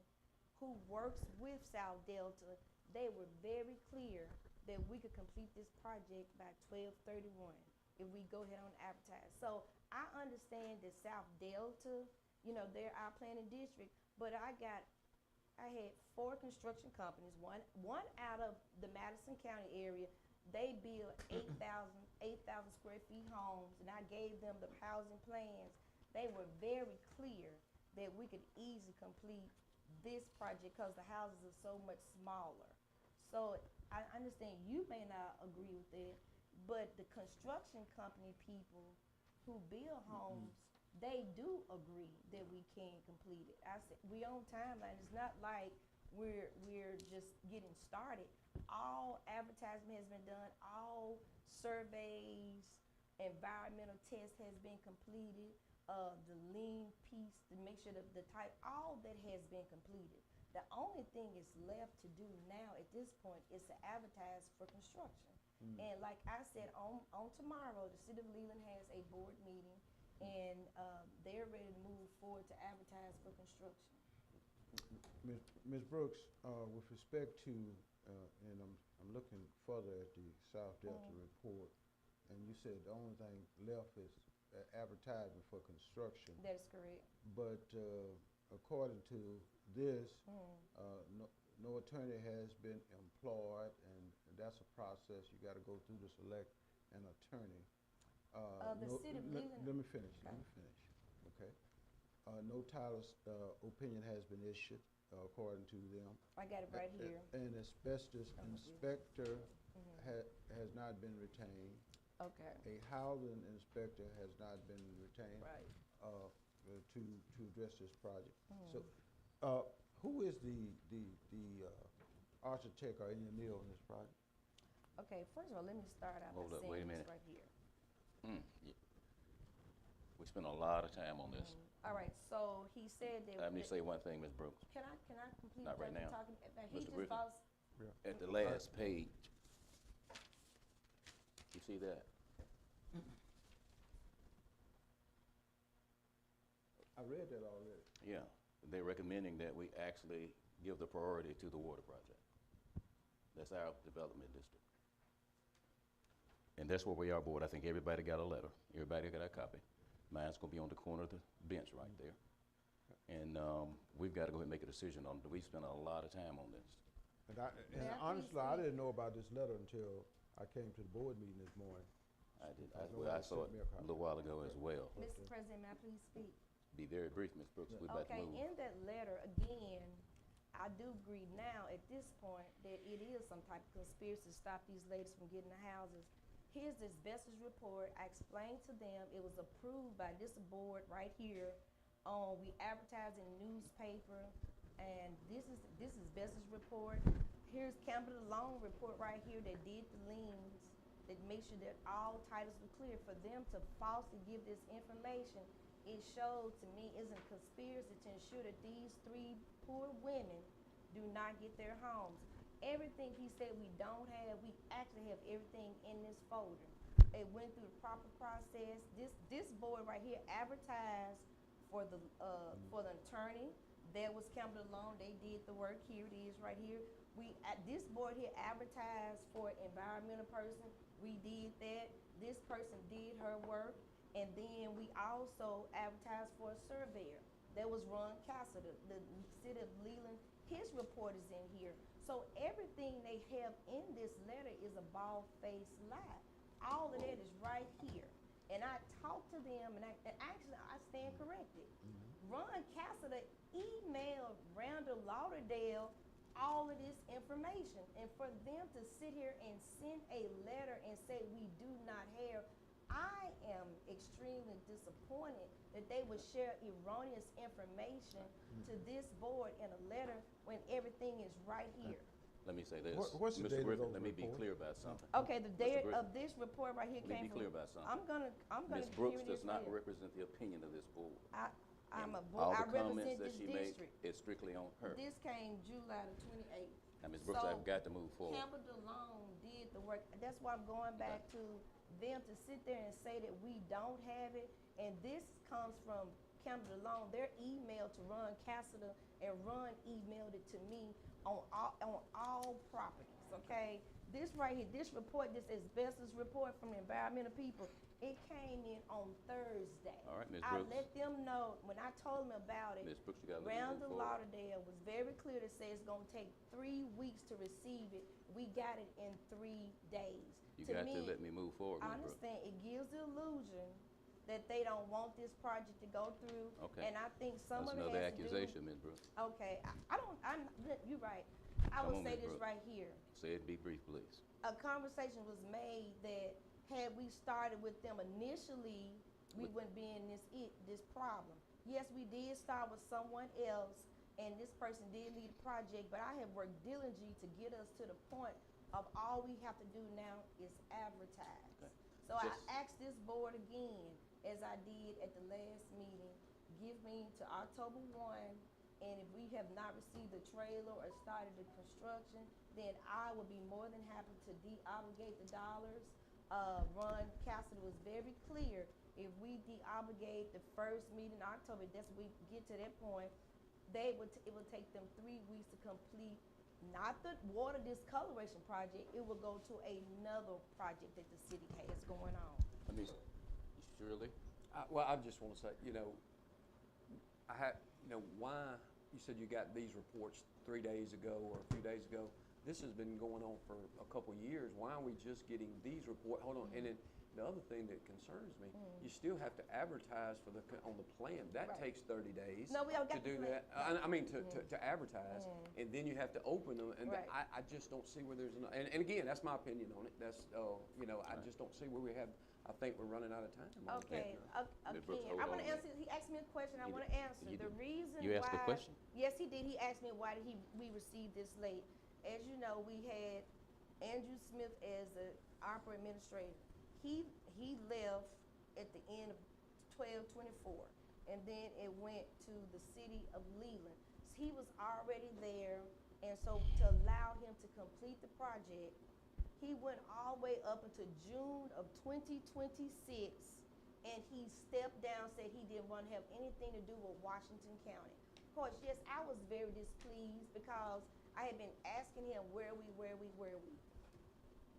who works with South Delta. They were very clear that we could complete this project by 12/31 if we go ahead on advertise. So I understand that South Delta, they're our planning district, but I had 4 construction companies, one out of the Madison County area. They build 8,000 square feet homes, and I gave them the housing plans. They were very clear that we could easily complete this project because the houses are so much smaller. So I understand you may not agree with that, but the construction company people who build homes, they do agree that we can complete it. I said, we on timeline. It's not like we're just getting started. All advertisement has been done, all surveys, environmental tests has been completed, the lien piece to make sure that the type, all that has been completed. The only thing is left to do now at this point is to advertise for construction. And like I said, on tomorrow, the City of Leland has a board meeting, and they're ready to move forward to advertise for construction. Ms. Brooks, with respect to, and I'm looking further at the South Delta report, and you said the only thing left is advertising for construction. That is correct. But according to this, no attorney has been employed, and that's a process. You got to go through to select an attorney. The City of Leland. Let me finish. Okay. Okay. No Tyler's opinion has been issued, according to them. I got it right here. An asbestos inspector has not been retained. Okay. A housing inspector has not been retained. Right. To address this project. So, who is the architect or engineer on this project? Okay, first of all, let me start out Hold by up, wait a saying this minute. right here. Yeah. We spent a lot of time on this. All right, so he said that. Let me say one thing, Ms. Brooks. Can I complete Not right what I'm now. talking about? He Mr. just Griffin. boss. At the last page, you see that? I read that already. Yeah, they're recommending that we actually give the priority to the water project. That's our development district. And that's where we are, board. I think everybody got a letter. Everybody got a copy. Mine's gonna be on the corner of the bench right there. And we've got to go ahead and make a decision on it. We spent a lot of time on this. And May I honestly, please I speak? didn't know about this letter until I came to the board meeting this morning. I did, I know well, I they saw sent it me a a copy. little while ago as well. Mr. President, may I please speak? Be very brief, Ms. Brooks. We're about to Okay, move. in that letter, again, I do agree now at this point that it is some type of conspiracy to stop these ladies from getting the houses. Here's this asbestos report. I explained to them it was approved by this board right here. We advertised in the newspaper, and this is asbestos report. Here's Campbell Loan report right here that did the liens, that make sure that all titles were clear. For them to falsely give this information, it showed to me is a conspiracy to ensure that these 3 poor women do not get their homes. Everything he said we don't have, we actually have everything in this folder. It went through the proper process. This board right here advertised for the attorney. There was Campbell Loan. They did the work. Here it is right here. This board here advertised for an environmental person. We did that. This person did her work. And then we also advertised for a surveyor. That was Ron Castle, the City of Leland. His report is in here. So everything they have in this letter is a bald-faced lie. All of that is right here. And I talked to them, and actually I stand corrected. Ron Cassidy emailed Randall Lauderdale all of this information. And for them to sit here and send a letter and say we do not have, I am extremely disappointed that they would share erroneous information to this board in a letter when everything is right here. Let me say this. What's the Mr. date of Griffin, those let me be reports? clear about something. Okay, the Mr. date Griffin, of this report right here let came me be from. clear about something. I'm gonna Ms. hear Brooks this does not later. represent the opinion of this board. I'm a All I the represent comments that this she made district. is strictly on her. This came July the 28th. Now, Ms. Brooks, So, I've got to move forward. Campbell DeLone did the work. That's why I'm going back to them to sit there and say that we don't have it. And this comes from Campbell DeLone. Their email to Ron Cassidy, and Ron emailed it to me on all properties, okay? This right here, this report, this asbestos report from the environmental people, it came in on Thursday. All right, Ms. I Brooks. let them know, when I told them about it, Ms. Brooks, you got to let me move Randall forward. Lauderdale was very clear to say it's gonna take 3 weeks to receive it. We got it in 3 days. You got to let me move forward, I Ms. Brooks. understand, it gives the illusion that they don't want this project to go through. Okay. And I think some That's of it another has to do. accusation, Ms. Brooks. Okay, you're right. I Come will on, say Ms. this Brooks. right here. Say it, be brief, please. A conversation was made that had we started with them initially, we wouldn't be in this problem. Yes, we did start with someone else, and this person did lead the project, but I have worked diligently to get us to the point of all we have to do now is advertise. Okay. So I Just- asked this board again, as I did at the last meeting, give me to October 1, and if we have not received the trailer or started the construction, then I would be more than happy to de-obligate the dollars. Ron Cassidy was very clear, if we de-obligate the first meeting in October, that's when we get to that point, it would take them 3 weeks to complete, not the water discoloration project, it will go to another project that the city has going on. Let me, Shirley? Well, I just want to say, why, you said you got these reports 3 days ago or a few days ago. This has been going on for a couple of years. Why are we just getting these reports? Hold on, and then the other thing that concerns me, you still have to advertise on the plan. That Right. takes 30 days No, we don't to got the do plan. that. I mean, to advertise, and then you have to open them, and Right. I just don't see where there's enough. And again, that's my opinion on it. That's, I just don't see where we have, I think we're running out of time. on it. Okay, Ms. Brooks, again, hold I on want a to minute. answer, he asked me a question, I You want to did. answer. You The did. reason You asked the why- question? Yes, he did. He asked me why we received this late. As you know, we had Andrew Smith as the opera administrator. He left at the end of 12/24, and then it went to the city of Leland. So he was already there, and so to allow him to complete the project, he went all the way up until June of 2026, and he stepped down, said he didn't want to have anything to do with Washington County. Of course, yes, I was very displeased because I had been asking him where we.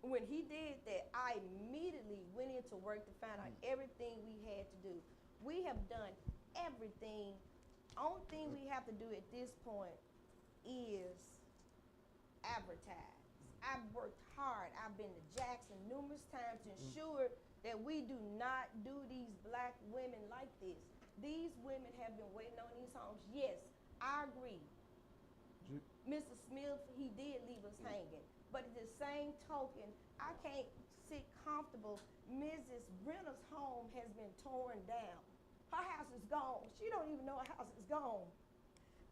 When he did that, I immediately went into work to find out everything we had to do. We have done everything. Only thing we have to do at this point is advertise. I've worked hard. I've been to Jackson numerous times to ensure that we do not do these black women like this. These women have been waiting on these homes. Yes, I agree. Mr. Smith, he did leave us hanging. But at the same token, I can't sit comfortable. Mrs. Brenner's home has been torn down. Her house is gone. She don't even know her house is gone.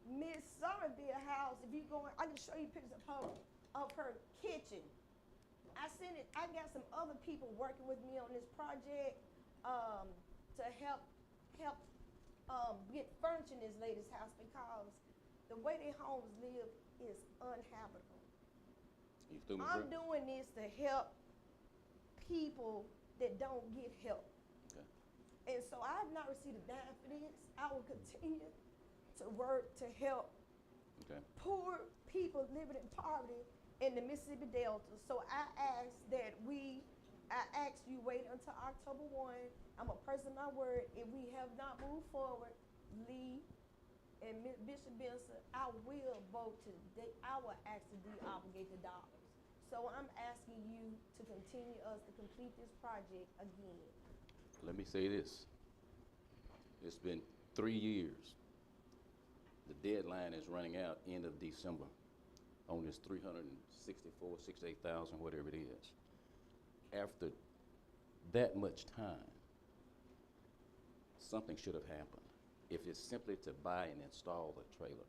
Miss Somerville house, if you go, I can show you pictures of her kitchen. I got some other people working with me on this project to help get furniture in this lady's house because the way their homes live is uninhabitable. You through, Ms. I'm Brooks? doing this to help people that don't get help. Okay. And so I have not received a dime for this. I will continue to work to help Okay. poor people living in poverty in the Mississippi Delta. So I ask you wait until October 1. I'm a person of my word. If we have not moved forward, Lee And Bishop Benson, I will vote I will actually de-obligate the dollars. So I'm asking you to continue us to complete this project again. Let me say this. It's been 3 years. The deadline is running out end of December on this 364, 68,000, whatever it is. After that much time, something should have happened. If it's simply to buy and install a trailer,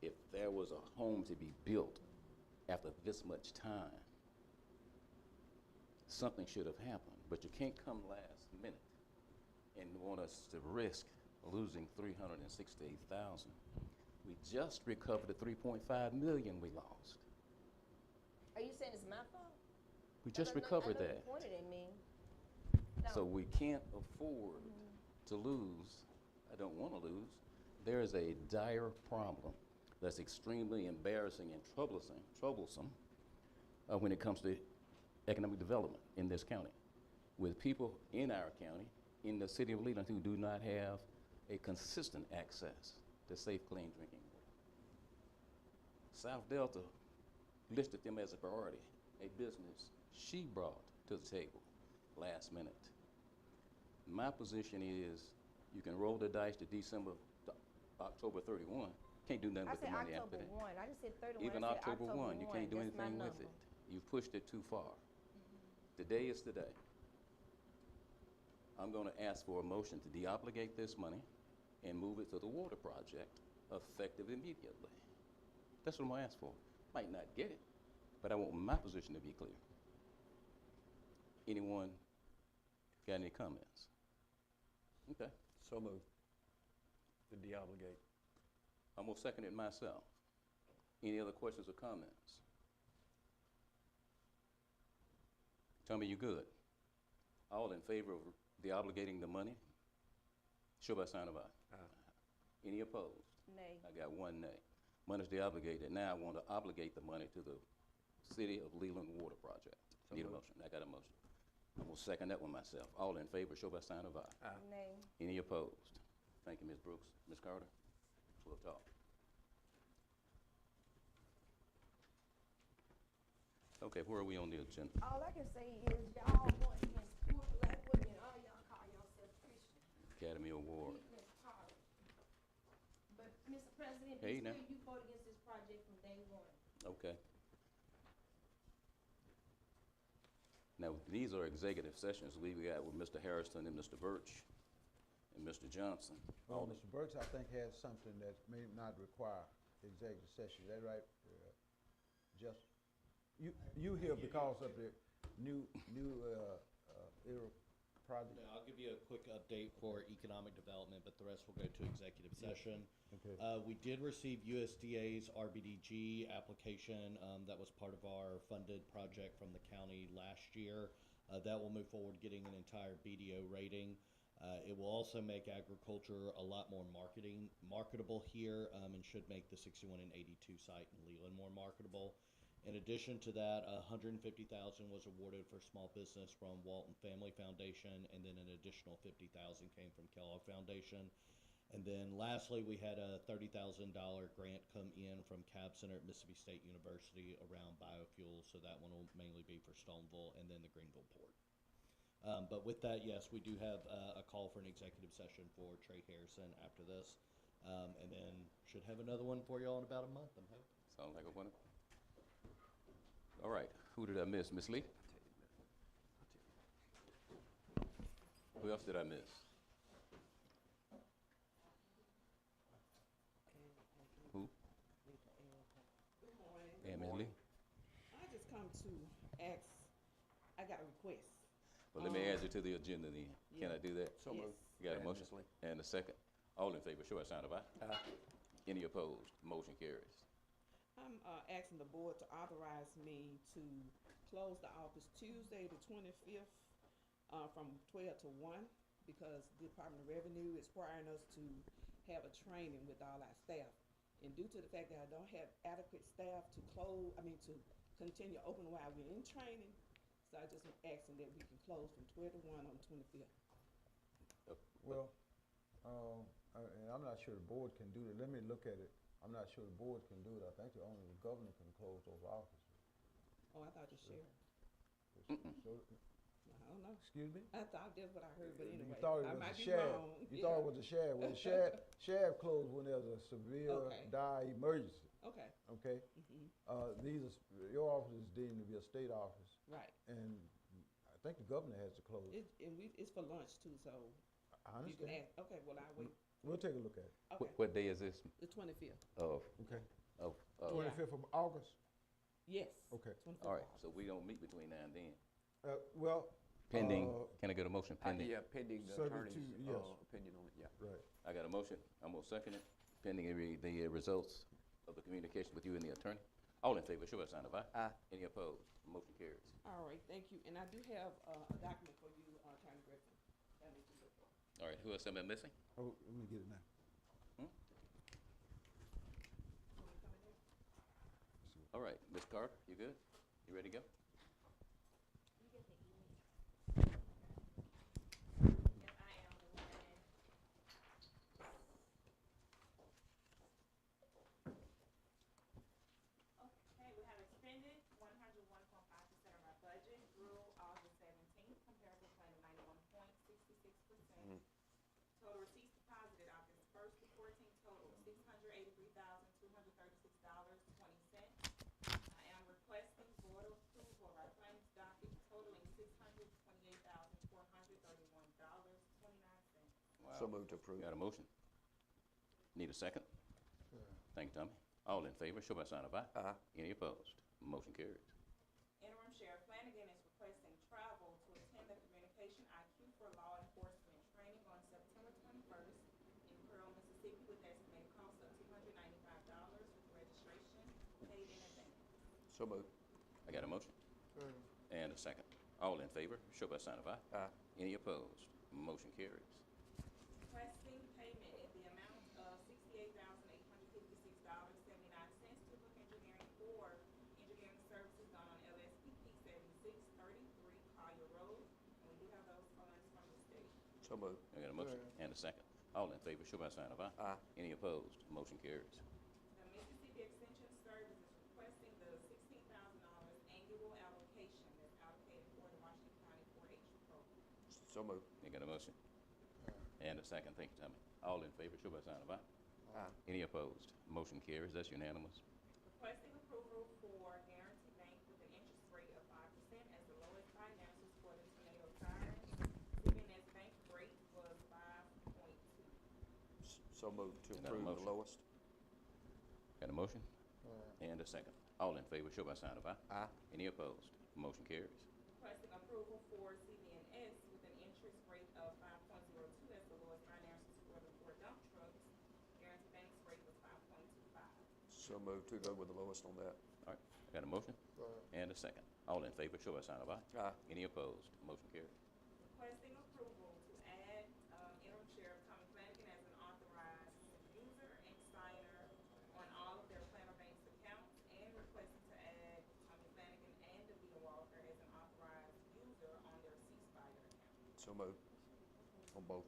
if there was a home to be built after this much time, something should have happened. But you can't come last minute and want us to risk losing 368,000. We just recovered the 3.5 million we lost. Are you saying it's my fault? We just recovered I know that. you pointed at me. So we can't afford to lose. I don't want to lose. There is a dire problem that's extremely embarrassing and troublesome when it comes to economic development in this county, with people in our county, in the city of Leland, who do not have a consistent access to safe, clean drinking water. South Delta listed them as a priority, a business she brought to the table last minute. My position is you can roll the dice to October 31. Can't do nothing with the money after that. I said October 1. I just said 31. Even I said October 1, you can't do That's my anything with number. it. You've pushed it too far. Today is today. I'm going to ask for a motion to deobligate this money and move it to the water project effective immediately. That's what I'm going to ask for. Might not get it, but I want my position to be clear. Anyone got any comments? Okay. So moved. To deobligate. I'm going to second it myself. Any other questions or comments? Tell me you're good. All in favor of deobligating the money? Show by sign of aye. Any opposed? Nay. I got one nay. Money's deobligated. Now I want to obligate the money to the City of Leland Water Project. So Need a moved. motion? I got a motion. I'm going to second that one myself. All in favor, show by sign of aye. Nay. Any opposed? Thank you, Ms. Brooks. Ms. Carter, we'll talk. Okay, where are we on the agenda? All I can say is y'all want against poor black women. All y'all call yourself Christian. Academy Award. Weakness tolerant. But Mr. President, Hey, be now. clear, you voted against this project from day one. Okay. Now, these are executive sessions we got with Mr. Harrison and Mr. Birch and Mr. Johnson. Well, Mr. Burks, I think, has something that may not require executive session. Is that right? Just, you here because of the new era project? No, I'll give you a quick update for economic development, but the rest will go to executive session. Okay. We did receive USDA's RBDG application that was part of our funded project from the county last year. That will move forward getting an entire BDO rating. It will also make agriculture a lot more marketable here and should make the 61 and 82 site in Leland more marketable. In addition to that, $150,000 was awarded for small business from Walton Family Foundation, and then an additional $50,000 came from Kellogg Foundation. And then lastly, we had a $30,000 grant come in from Cab Center at Mississippi State University around biofuels, so that one will mainly be for Stoneville and then the Greenville Port. But with that, yes, we do have a call for an executive session for Trey Harrison after this, and then should have another one for y'all in about a month, I'm hoping. Sounds like a winner. All right, who did I miss? Miss Lee? Who else did I miss? Who? Good morning. Yeah, Ms. Lee? I just come to ask, I got a request. Well, let me add you to the agenda then. Can I do that? So Yes. moved. You got a And motion? Ms. Lee. And a second? All in favor, show by sign of aye. Any opposed? Motion carries. I'm asking the board to authorize me to close the office Tuesday, the 25th, from 12 to 1, because the Department of Revenue is requiring us to have a training with all our staff. And due to the fact that I don't have adequate staff to continue open while we're in training, so I just am asking that we can close from 12 to 1 on the 25th. Well, and I'm not sure the board can do that. Let me look at it. I'm not sure the board can do it. I think only the governor can close those offices. Oh, I thought the sheriff. So, I don't know. excuse me? I thought that's what I heard, but anyway, You thought it I was might the be sheriff. wrong. You thought it was the sheriff. Well, the sheriff closed when there's a severe, Okay. dire emergency. Okay. Okay? Mhm. These are, your office is deemed to be a state office, Right. and I think the governor has to close. It's for lunch too, so I you can understand. ask. Okay, well, I'll wait. We'll take a look at it. Okay. What day is this The 25th. of, Okay. of, 25th of August? Yes. Okay. 25th all right, of so we don't meet between now and then. Well. Pending, can I get a motion pending? Yeah, pending the Subject attorney's to- yes. opinion on it, yeah. Right. I got a motion, I'm gonna second it, pending the results of the communication with you and the attorney. All in favor, show by sign of aye. Aye. Any opposed? Motion carries. All right, thank you. And I do have a document for you, Attorney Griffin. That needs to look for. All right, who else am I missing? Oh, let me get it now. All right, Ms. Carter, you good? You ready to go? Okay, we have expended 101.5% of our budget through August 17th, comparable plan of 91.66%. Total receipts deposited August 1st through 14th total $683,236.20. I am requesting board approval of our claims docket totaling $628,431.29. So moved to approve. Got a motion? Need a second? Thank you, Tommy. All in favor, show by sign of aye. Aye. Any opposed? Motion carries. Interim Sheriff Flanagan is requesting travel to attend the Communication IQ for Law Enforcement training on September 21st in Pearl, Mississippi, with estimated cost of $295 with registration paid in advance. So moved. I got a motion? And a second. All in favor, show by sign of aye. Aye. Any opposed? Motion carries. Requesting payment in the amount of $68,856.79 to Hook Engineering for engineering services done on LSPP 7633 Collier Road. And we do have those funds from the state. So moved. I got a motion and a second. All in favor, show by sign of aye. Aye. Any opposed? Motion carries. The Mississippi Extension Service is requesting the $16,000 annual allocation that's allocated for the Washington County 4-H program. So moved. I got a motion and a second. Thank you, Tommy. All in favor, show by sign of aye. Aye. Any opposed? Motion carries. That's unanimous. Requesting approval for Guarantee Bank with an interest rate of 5% as the lowest finances for the tornado sirens. CBNS bank rate was 5.2. So moved to Is that a approve the motion? lowest. Got a motion and a second. All in favor, show by sign of aye. Aye. Any opposed? Motion carries. Requesting approval for CBNS with an interest rate of 5.02 as the lowest finances for the 4 dump trucks. Guarantee Bank's rate was 5.25. So moved to go with the lowest on that. All right, I got a motion and a second. All in favor, show by sign of aye. Aye. Any opposed? Motion carries. Requesting approval to add interim sheriff Tommy Flanagan as an authorized user and signer on all of their Planner Bank's accounts, and requesting to add Tommy Flanagan and Davita Walker as an authorized user on their C-Spider account. So moved. On both.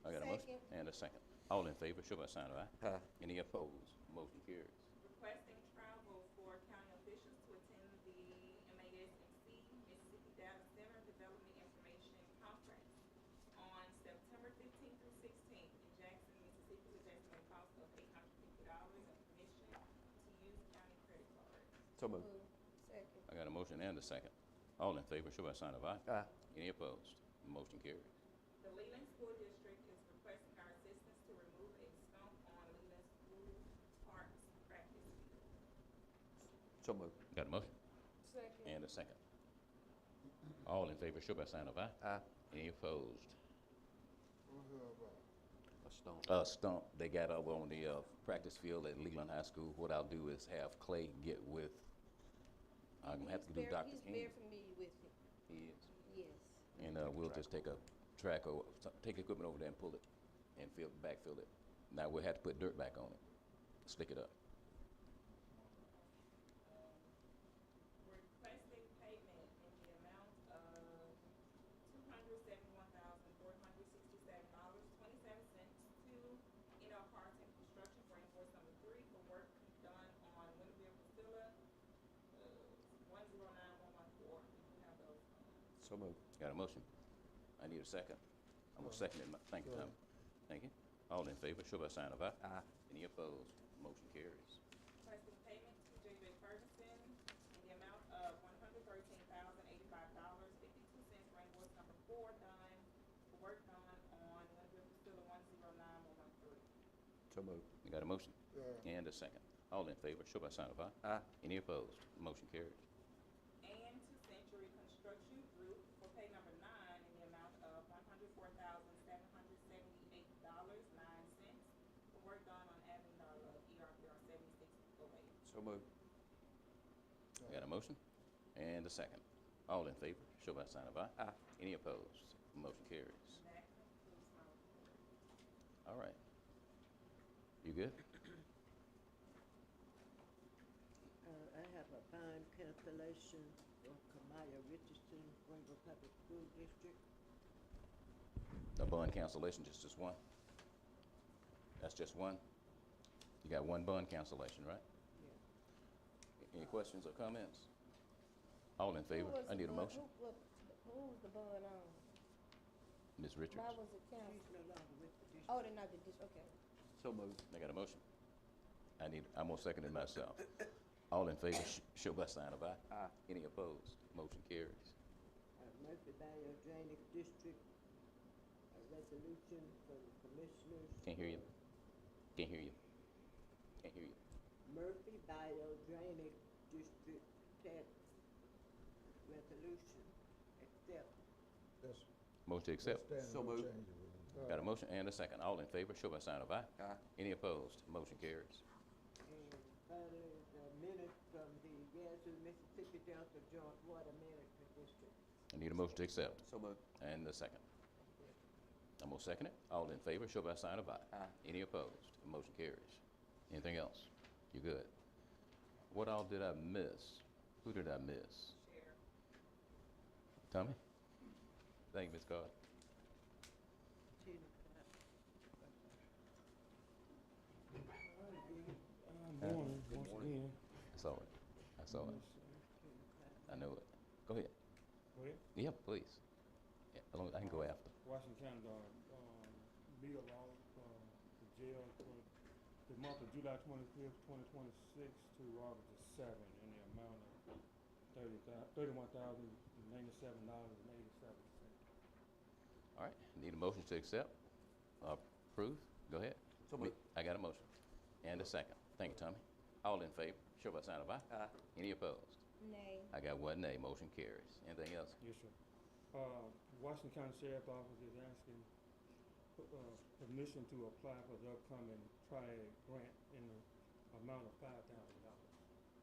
I got a motion and a second. All in favor, show by sign of aye. Aye. Any opposed? Motion carries. Requesting travel for county officials to attend the MASMC Mississippi Data Center Development Information Conference on September 15th through 16th in Jackson, Mississippi, with estimated cost of $850 and permission to use county credit card. So moved. Second. I got a motion and a second. All in favor, show by sign of aye. Aye. Any opposed? Motion carries. The Leland School District is requesting our assistance to remove a stump on Leland School Park's practice field. So moved. Got a motion Second. and a second. All in favor, show by sign of aye. Aye. Any opposed? A stone. Stump they got up on the practice field at Leland High School. What I'll do is have Clay get with, I'm gonna have to do Dr. He's King. very familiar with it, He is. yes. And we'll just take a track or take equipment over there and pull it and backfill it. Now we'll have to put dirt back on it, slick it up. Requesting payment in the amount of $271,467.27 to So moved. Got a motion? I need a second. I'm gonna second it. Thank you, Tom. Thank you. All in favor, show by sign of aye. Aye. Any opposed? Motion carries. Requesting payment to J.J. Ferguson in the amount of $113,085.52 for invoice number 4 done, for work done on Wind River Distiller 109113. So moved. You got a motion? And a second. All in favor, show by sign of aye. Aye. Any opposed? Motion carries. And to Century Construction Group for pay number 9 in the amount of $104,778.09 for work done on Avenue Dollar ERPR 7608. So moved. You got a motion? And a second. All in favor, show by sign of aye. Aye. Any opposed? Motion carries. And that concludes my report. All right. You good? I have a bond cancellation for Kamaya Richardson, Greenville Public School District. The bond cancellation, just one? That's just one? You got one bond cancellation, right? Any questions or comments? All in favor? I need a motion. Who was the bond on? Ms. Richards? Why was it canceled? She's no longer with the district. Oh, they're not the district, okay. So moved. I got a motion. I'm gonna second it myself. All in favor, show by sign of aye. Aye. Any opposed? Motion carries. Murphy Bayou Drainage District, a resolution for the commissioners. Can't hear you. Can't hear you. Can't hear you. Murphy Bayou Drainage District tax resolution, accept. That's, Motion to accept. that's So moved. Got a motion and a second. All in favor, show by sign of aye. Aye. Any opposed? Motion carries. And finally, the minutes from the Yazoo, Mississippi Delta Joint Water Management District. I need a motion to accept. So moved. And a second. I'm gonna second it. All in favor, show by sign of aye. Aye. Any opposed? Motion carries. Anything else? You good? What all did I miss? Who did I miss? Share. Tommy? Thank you, Ms. Carter. Morning, once again. I saw it. I saw it. I know it. Go ahead. Go ahead. Yeah, please. Yeah, I can go after. Washington County meet along the jail for the month of July 25th, 2026 to August the 7th in the amount of $31,097.87. All right. Need a motion to accept? Approve? Go ahead. So moved. I got a motion. And a second. Thank you, Tommy. All in favor, show by sign of aye. Aye. Any opposed? Nay. I got one nay. Motion carries. Anything else? Yes, sir. Washington County Sheriff's Office is asking permission to apply for the upcoming TRIAD grant in the amount of $5,000.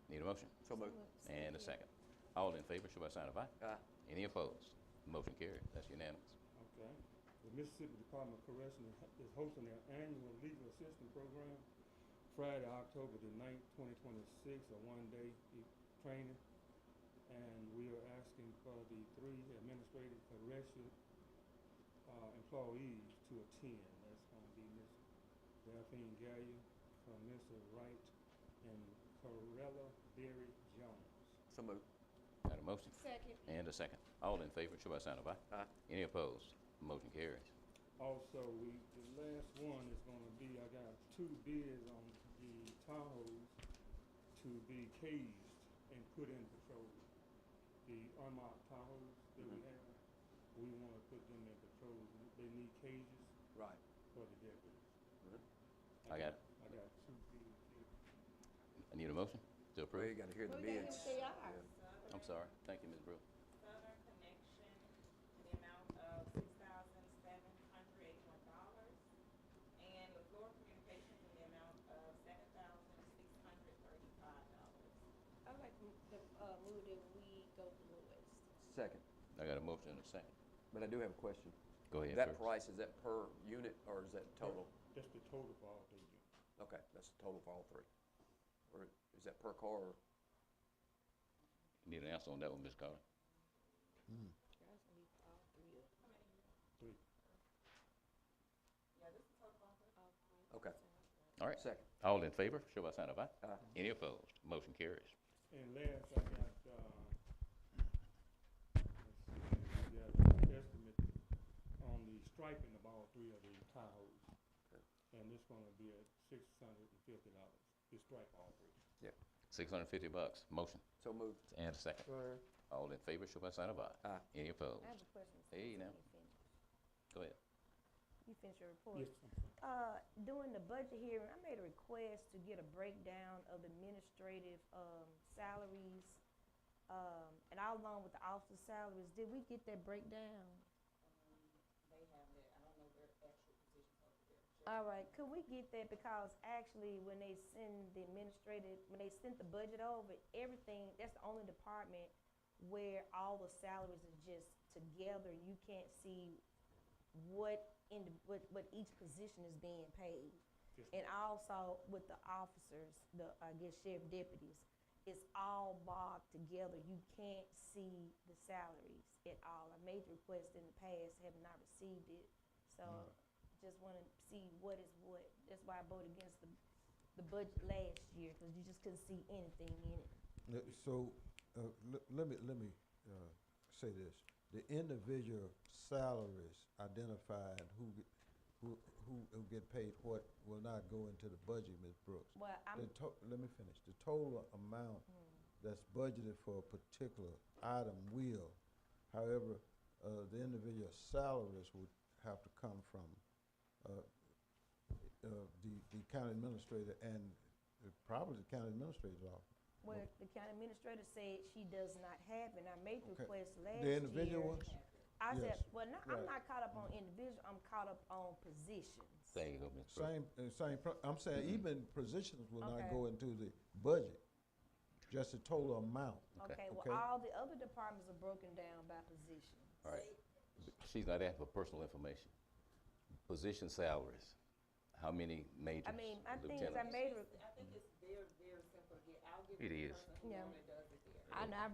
Need a motion? So moved. And a second. All in favor, show by sign of aye. Aye. Any opposed? Motion carried. That's unanimous. Okay. The Mississippi Department of Corrections is hosting their annual legal assistance program Friday, October the 9th, 2026, a one-day training. And we are asking for the 3 administrative correction employees to attend. That's going to be Ms. Delphine Gallia, Mr. Wright, and Corella Berry Jones. So moved. Got a motion? Second. And a second. All in favor, show by sign of aye. Aye. Any opposed? Motion carries. Also, the last one is gonna be, I got 2 bids on the Tahoes to be caged and put in patrol. The unmarked Tahoes that we have, we wanna put them in patrol. They need cages Right. for the deputies. I got it. I got 2 bids here. I need a motion to Well, you approve. gotta hear the Well, we gotta bids. hear what they are. I'm sorry. Thank you, Ms. Brew. Southern Connection in the amount of $6,781. And LaFleur Communications in the amount of $7,635. I like to move that we go to lowest. Second. I got a motion and a second. But I do have a question. Go ahead That first. price, is that per unit or is that total? That's the total for all 3 units. Okay, that's the total for all 3. Or is that per car or? Need an answer on that one, Ms. Carter. That's gonna be for all 3 of them. 3. Yeah, this is total offer. Okay. All right. Second. All in favor, show by sign of aye. Aye. Any opposed? Motion carries. And last, I got, let's see, striping of all three of the Tahoes. And it's gonna be at $650 to stripe all three. Yeah. $650. Motion. So moved. And a second. All in favor, show by sign of aye. Aye. Any opposed? I have a question. Hey, now. Go ahead. You finish your report? Yes, I'm sorry. During the budget hearing, I made a request to get a breakdown of administrative, salaries, and all along with the officer salaries. Did we get that breakdown? They have that, I don't know their actual positions over there. All right, could we get that? Because actually, when they send the administrative, when they sent the budget over, everything, that's the only department where all the salaries are just together. You can't see what each position is being paid. Yes, And also with the officers, I guess sheriff deputies, it's all bogged together. You can't see the salaries at all. I made the request in the past, have not received it. So just want to see what is what. That's why I voted against the budget last year, because you just couldn't see anything in it. So, let me say this. The individual salaries identified who get paid what will not go into the budget, Ms. Brooks. Well, Let me finish. The total amount that's budgeted for a particular item will. However, the individual salaries would have to come from the county administrator and probably the county administrator's office. Well, the county administrator said she does not have it, and I made the Okay. request last The individual year. ones? I said, Yes. well, no, Right. I'm not caught up on individual, I'm caught up on positions. There you go, Ms. Brooks. I'm saying even positions will not Okay. go into the budget, just the total amount. Okay, well, Okay. all the other departments are broken down by positions. All right. She's not asking for personal information. Position salaries. How many majors? I mean, my thing is, I lieutenants? made, I think it's very simple to get, I'll give It you the is. person who Yeah. normally does it there. I know,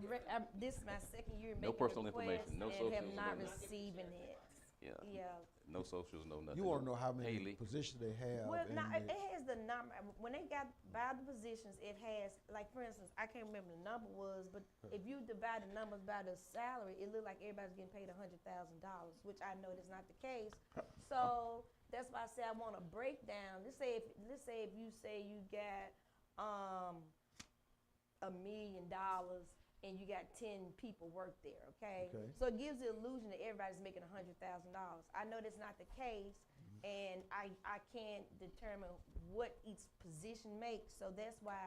this is my second year No making personal requests information, no and have socials, not no nothing. receiving it. Yeah. Yeah. No socials, no nothing. You wanna know how many Haley. positions they have Well, in no, it the, has the number. When they got by the positions, it has, like, for instance, I can't remember the number was, but if you divide the numbers by the salary, it looked like everybody's getting paid $100,000, which I know that's not the case. So that's why I say I want a breakdown. Let's say if you say you got $1 million and you got 10 people work there, okay? Okay. So it gives the illusion that everybody's making $100,000. I know that's not the case, and I can't determine what each position makes, so that's why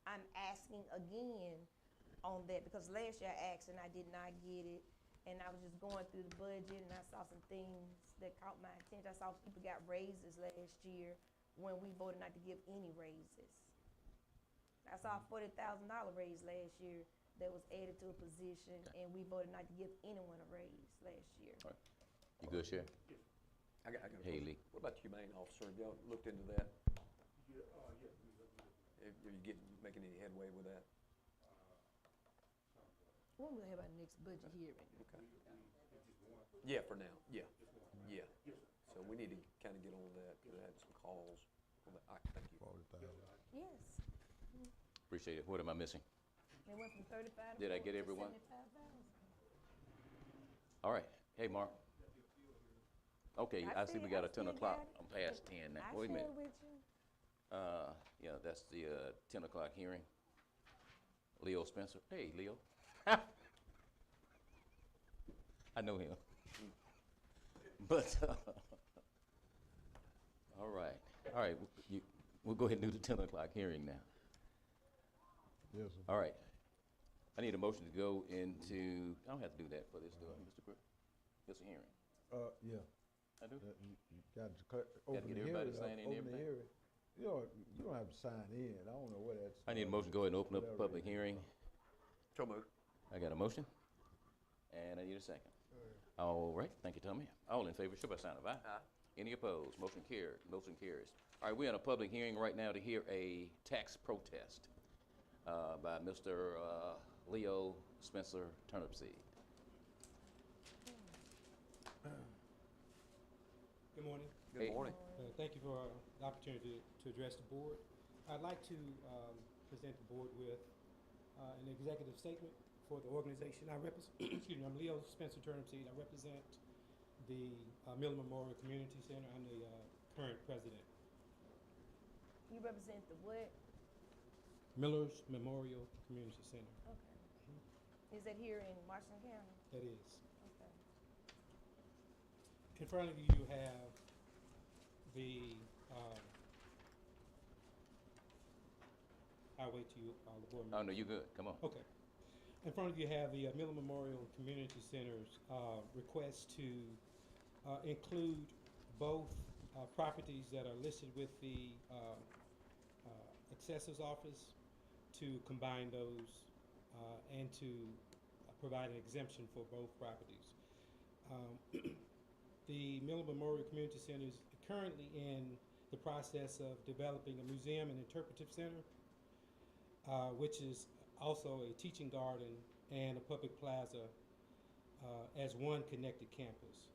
I'm asking again on that, because last year I asked and I did not get it, and I was just going through the budget and I saw some things that caught my attention. I saw people got raises last year when we voted not to give any raises. I saw a $40,000 raise last year that was added to a position, and we voted not to give anyone a raise last year. All right. You good, Sheriff? I got a question. Haley. What about the humane officer? Have y'all looked into that? Yeah, yes, we looked at it. Are you making any headway with that? When will we have our next budget hearing? Okay. Yeah, for now, yeah. So we need to kind of get on that, because I had some calls. Thank you. 40,000. Yes. Appreciate it. What am I missing? It went from 35 to Did I 40 get to everyone? 75,000. All right. Hey, Mark. Okay, I see we got a 10 still o'clock. got it. I'm past 10 now. I Wait a share minute. with you. Yeah, that's the 10 o'clock hearing. Leo Spencer. Hey, Leo. I know him. But, all right. We'll go ahead and do the 10 o'clock hearing now. Yes, sir. All right. I need a motion to go into, I don't have to do that for this, do I, Mr. Crook? It's a hearing. Yeah. I do? You got to open get the everybody hearing. to sign in Open the everything? hearing. You don't have to sign in. I don't know what that's. I need a motion to go ahead and open up the Whatever public it is. hearing. So moved. I got a motion, and I need a second. All right, thank you, Tommy. All in favor, show by sign of aye. Aye. Any opposed? Motion carried. Motion carries. All right, we're in a public hearing right now to hear a tax protest by Mr. Leo Spencer Turnipseed. Good morning. Good morning. Thank you for the opportunity to address the board. I'd like to present the board with an executive statement for the organization I represent. Excuse me, I'm Leo Spencer Turnipseed. I represent the Miller Memorial Community Center. I'm the current president. You represent the what? Miller's Memorial Community Center. Okay. Is that here in Washington County? That is. Okay. In front of you, you have the, I'll wait till you, the board Oh, members. no, you're good. Come on. Okay. In front of you have the Miller Memorial Community Center's request to include both properties that are listed with the assessor's office, to combine those and to provide an exemption for both properties. The Miller Memorial Community Center is currently in the process of developing a museum and interpretive center, which is also a teaching garden and a public plaza as one connected campus.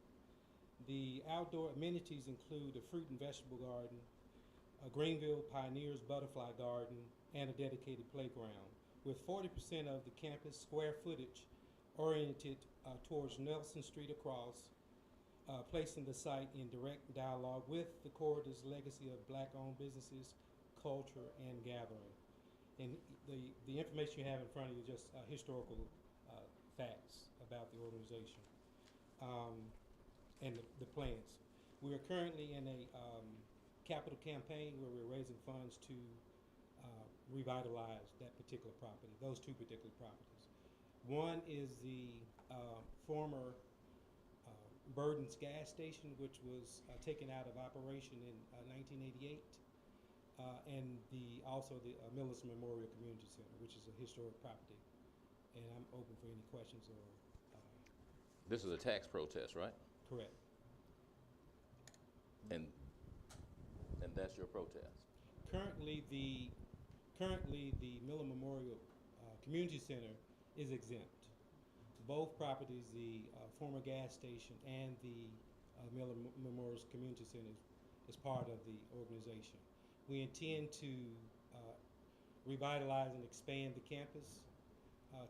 The outdoor amenities include a fruit and vegetable garden, a Greenville Pioneers Butterfly Garden, and a dedicated playground, with 40% of the campus square footage oriented towards Nelson Street across, placing the site in direct dialogue with the corridor's legacy of black-owned businesses, culture, and gathering. And the information you have in front of you is just historical facts about the organization and the plans. We are currently in a capital campaign where we're raising funds to revitalize that particular property, those two particular properties. One is the former Burden's gas station, which was taken out of operation in 1988, and also the Miller's Memorial Community Center, which is a historic property. And I'm open for any questions or. This is a tax protest, right? Correct. And that's your protest? Currently, the Miller Memorial Community Center is exempt. Both properties, the former gas station and the Miller Memorial Community Center, is part of the organization. We intend to revitalize and expand the campus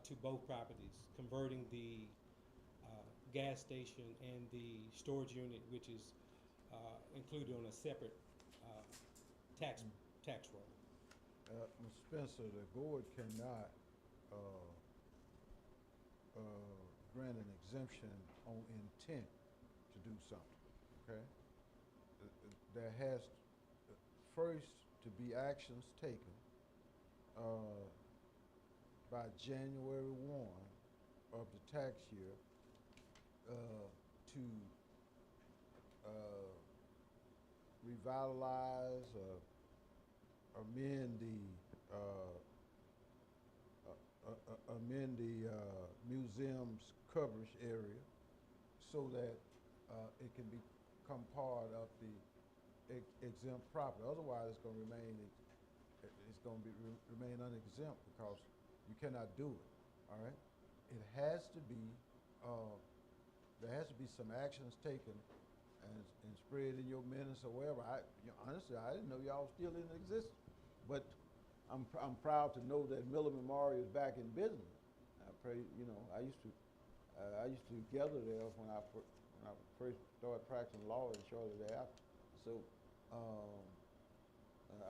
to both properties, converting the gas station and the storage unit, which is included on a separate tax roll. Mr. Spencer, the board cannot grant an exemption on intent to do something, okay? There has first to be actions taken by January 1 of the tax year to revitalize, amend the museum's coverage area so that it can become part of the exempt property. Otherwise, it's going to remain remain unexempt because you cannot do it. All right, it has to be. There has to be some actions taken and spread in your minutes or wherever. Honestly, I didn't know y'all still in existence, but I'm proud to know that Miller Memorial is back in business. I pray, I used to gather there when I first started practicing law and shortly thereafter. So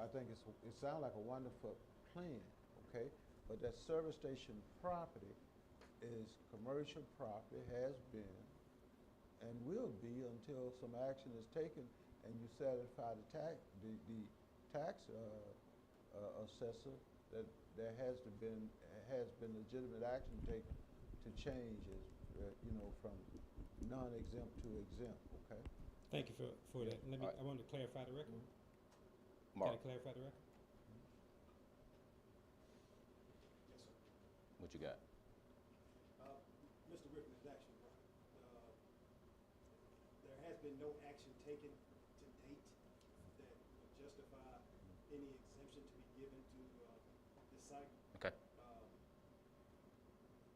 I think it sounds like a wonderful plan, okay? But that service station property is commercial property, has been, and will be until some action is taken and you satisfy the tax assessor that there has been legitimate action taken to change it, from non-exempt to exempt. Okay. Thank you for that. I wanted to clarify the record. Mark. Can I clarify the record? Yes, sir. What you got? Mr. Griffin is actually right. There has been no action taken to date that would justify any exemption to be given to this site. Okay. I'm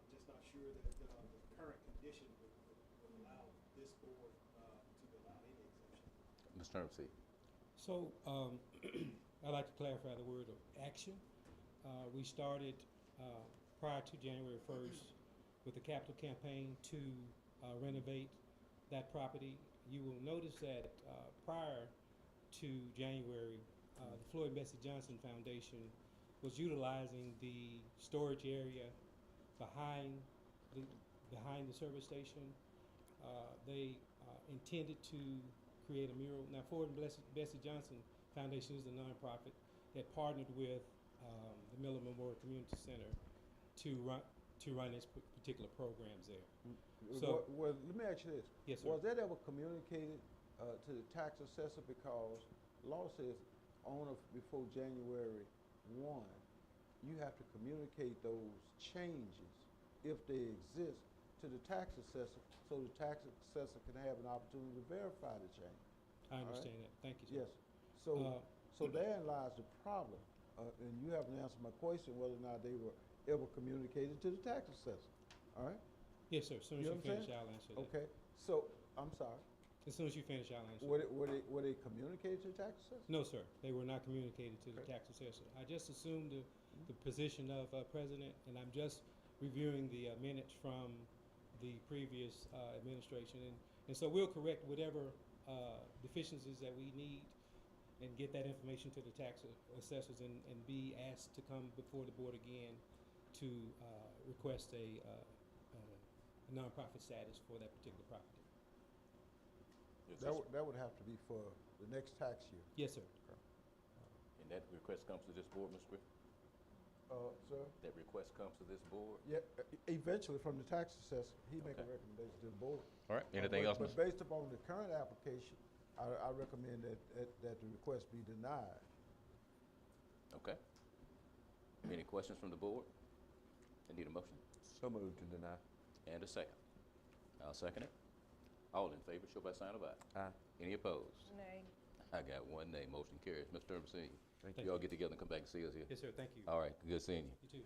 just not sure that the current condition would allow this board to allow any exemption. Mr. Turnipseed. So I'd like to clarify the word of action. We started prior to January 1st with a capital campaign to renovate that property, you will notice that prior to January, the Floyd Bessie Johnson Foundation was utilizing the storage area behind the service station. They intended to create a mural. Now, Floyd Bessie Johnson Foundation is a nonprofit that partnered with the Miller Memorial Community Center to run its particular programs there. So, Well, let me ask you this. Yes, sir. Was that ever communicated to the tax assessor? Because law says on or before January 1, you have to communicate those changes, if they exist, to the tax assessor, so the tax assessor can have an opportunity to verify the change. I All right? understand that. Thank you, sir. Yes. So therein lies the problem. And you haven't answered my question whether or not they were ever communicated to the tax assessor. All right? Yes, sir. As soon as You you finish, understand? I'll answer that. Okay. So, I'm sorry. As soon as you finish, I'll answer Were that. they communicated to the tax assessor? No, sir. They were not communicated to the Okay. tax assessor. I just assumed the position of president, and I'm just reviewing the minutes from the previous administration. And so we'll correct whatever deficiencies that we need and get that information to the tax assessors and be asked to come before the board again to request a nonprofit status for that particular property. That would have to be for the next tax year. Yes, sir. And that request comes to this board, Mr. Griffin? Sir? That request comes to this board? Yeah, eventually from the tax assessor, he make a Okay. recommendation to the board. All right, anything else, But Mr.? based upon the current application, I recommend that the request be denied. Okay. Any questions from the board? I need a motion So moved to deny. and a second. I'll second it. All in favor, show by sign of aye. Aye. Any opposed? Nay. I got one nay. Motion carries. Mr. Urban, see you. Thank You all get together and come back and see us here. Yes, sir. Thank you. All right, good seeing you. You too.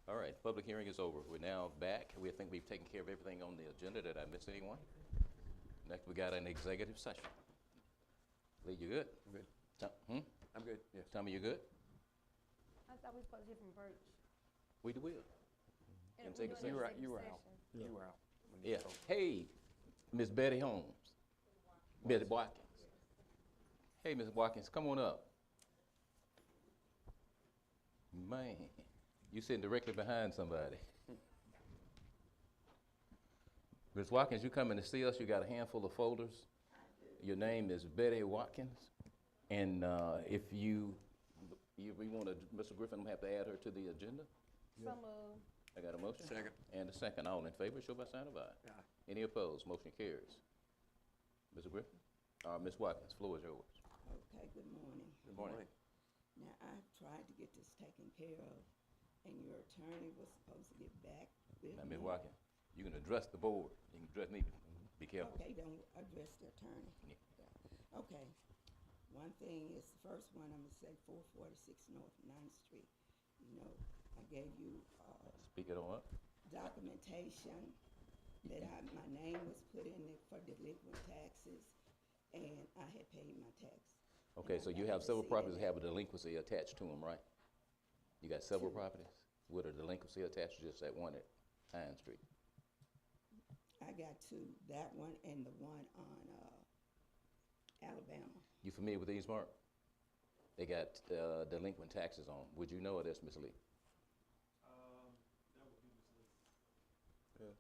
All right, public hearing is over. We're now back. We think we've taken care of everything on the agenda. Did I miss anyone? Next, we got an executive session. Lee, you good? I'm good. I'm good, yes. Tommy, you good? I thought we were supposed to hear from Birch. We will. And And we're take a doing second. You were executive out. session. You were out. when you Yeah. spoke. Hey, Miss Betty Holmes. Betty Watkins. Hey, Miss Watkins, come on up. Man, you sitting directly behind somebody. Miss Watkins, you coming to see us? You got a handful of folders. Your name is Betty Watkins, and if we want to, Mr. Griffin, I'm gonna have to add her to the agenda. So moved. I got a motion. Second. And a second. All in favor, show by sign of aye. Aye. Any opposed? Motion carries. Mr. Griffin? Ms. Watkins, floor is yours. Okay, good morning. Good morning. Now, I've tried to get this taken care of, and your attorney was supposed to get back with Now, me. Ms. Watkins, you can address the board. You can address me. Be careful. Okay, don't address the attorney. Okay, one thing is, the first one, I'm gonna say 446 North 9th Street. You know, I gave you, Speak it on up. documentation that my name was put in there for delinquent taxes, and I had paid my tax. Okay, so you have several properties that have a delinquency attached to them, right? You got several properties with a delinquency attached to just that one at Pine Street. I got two, that one and the one on, Alabama. You familiar with these, Mark? They got delinquent taxes on. Would you know of this, Ms. Lee? That would be Ms. Lee. Yeah.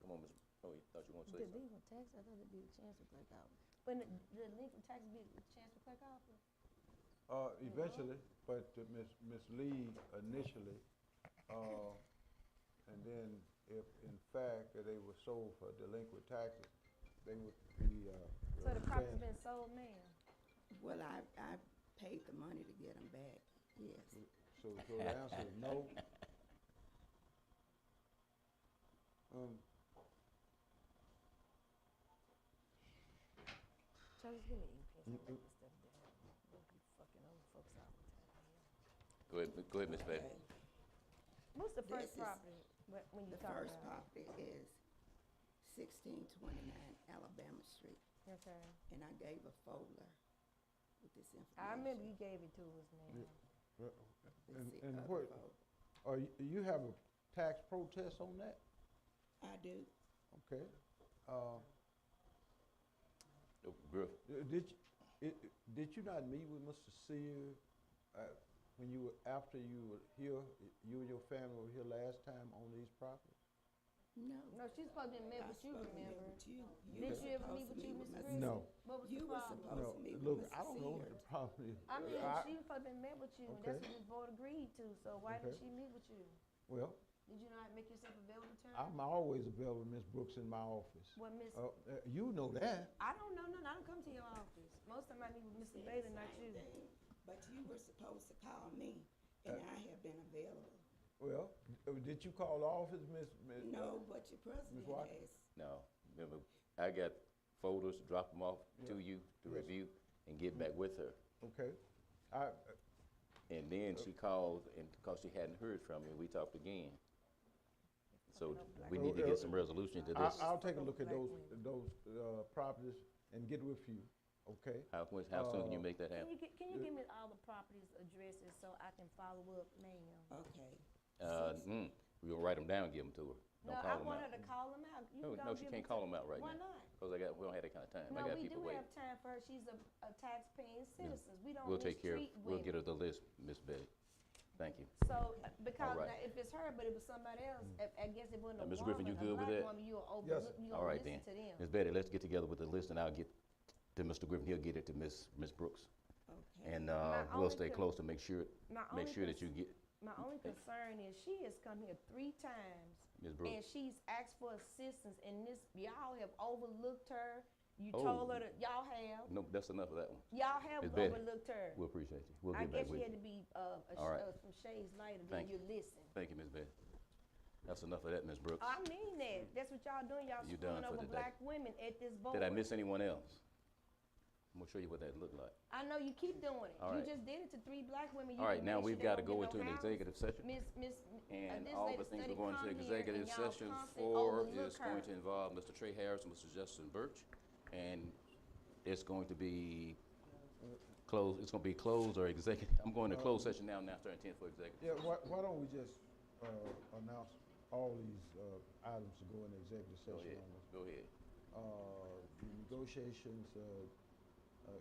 Come on, Ms. Oh, you thought you wanted to say something? Delinquent tax, I thought it'd be the chancellor clerk office. But the delinquent tax would be the chancellor clerk office? Eventually, but Ms. Lee initially, and then if in fact that they were sold for delinquent taxes, they would be, So the property's been sold now? Well, I paid the money to get them back, yes. So the answer is no. Charles, give me ink pen so I write this stuff down. Don't be fucking old folks all the time. Go ahead, Ms. Betty. Okay. What's the This first is- property when you The talk about? first property is 1629 Alabama Street, Okay. and I gave a folder with this information. I remember you gave it to us now. It's the And other what, folder. you have a tax protest on that? I do. Okay. Griff, Did you not meet with Mr. Sear when you were, after you were here, you and your family were here last time on these properties? No. No, she's supposed to meet with you, supposed to meet remember? with you. Did were you ever meet supposed with to you, with Mr. Mr. Griffin? No. What was You the were problem? supposed No, to meet with look, Mr. I don't know what Sears. the problem is. I mean, she was supposed to met with you, and that's Okay. what this board agreed to, so why didn't Okay. she meet with you? Well, Did you not make yourself available to her? I'm always available, Miss Brooks, in my office. Well, Miss, You know that. I don't know, no, I don't come to your office. Most of the time I meet with Mr. Said the Bailey, not same you. thing, But you were supposed to call me, and I have been available. Well, did you call the office, Miss? No, but your president Watson? has. no, remember, I got folders, drop them off to Yeah. you to Yes. review and get back with her. Okay. And then she called, and because she hadn't heard from me, we talked again. So we need to get some resolution to this. I'll take a look at those properties and get with you, okay? How soon can you make that happen? Can you give me all the properties addresses so I can follow up, ma'am? Okay. We gonna write them down, and give them to her. No, Don't I call them want out. her to call them out. You No, can no, go she give can't to- call them out right now. Why not? Because we don't have that kind of time. I No, got we people do waiting. have time for her. She's a tax-paying citizen. We don't We'll take care, mistreat we'll get her women. the list, Miss Betty. Thank you. So, because All right. now, if it's her, but it was somebody else, I guess it wasn't a Ms. woman, Griffin, you a good with black that? woman, you'll Yes, overlook, sir. you All don't right listen then. to them. Miss Betty, let's get together with the list, and I'll get to Mr. Griffin. He'll get it to Miss Brooks. Okay. And My we'll only stay con- close to make sure My only that you cons- get, My only concern is she has come here 3 times, Ms. and Brooks. she's asked for assistance, and y'all have overlooked her. You Oh. told her that, y'all have, No, that's enough of that one. y'all have Ms. Betty, overlooked her. We appreciate you. We'll I get back guess with you had you. to be, All right. some shades lighter than Thank you you. listen. Thank you, Ms. Betty. That's enough of that, Ms. Brooks. I mean that. That's what y'all doing. Y'all You done screwing for over today. black women at this board. Did I miss anyone else? I'm gonna show you what that looked like. I know you keep doing it. All You right. just did it to 3 black women. You All right, can now make sure we've they got to don't go get into no an house. executive session. And And all the things we're going to executive session for is going to involve Mr. Trey Harris and Mr. Justin Birch. And it's going to be closed, it's going to be closed or executive. I'm going to closed session now, after intent for executive. Yeah, why don't we just announce all these items to go into executive Go session ahead, on this? go ahead. The negotiations,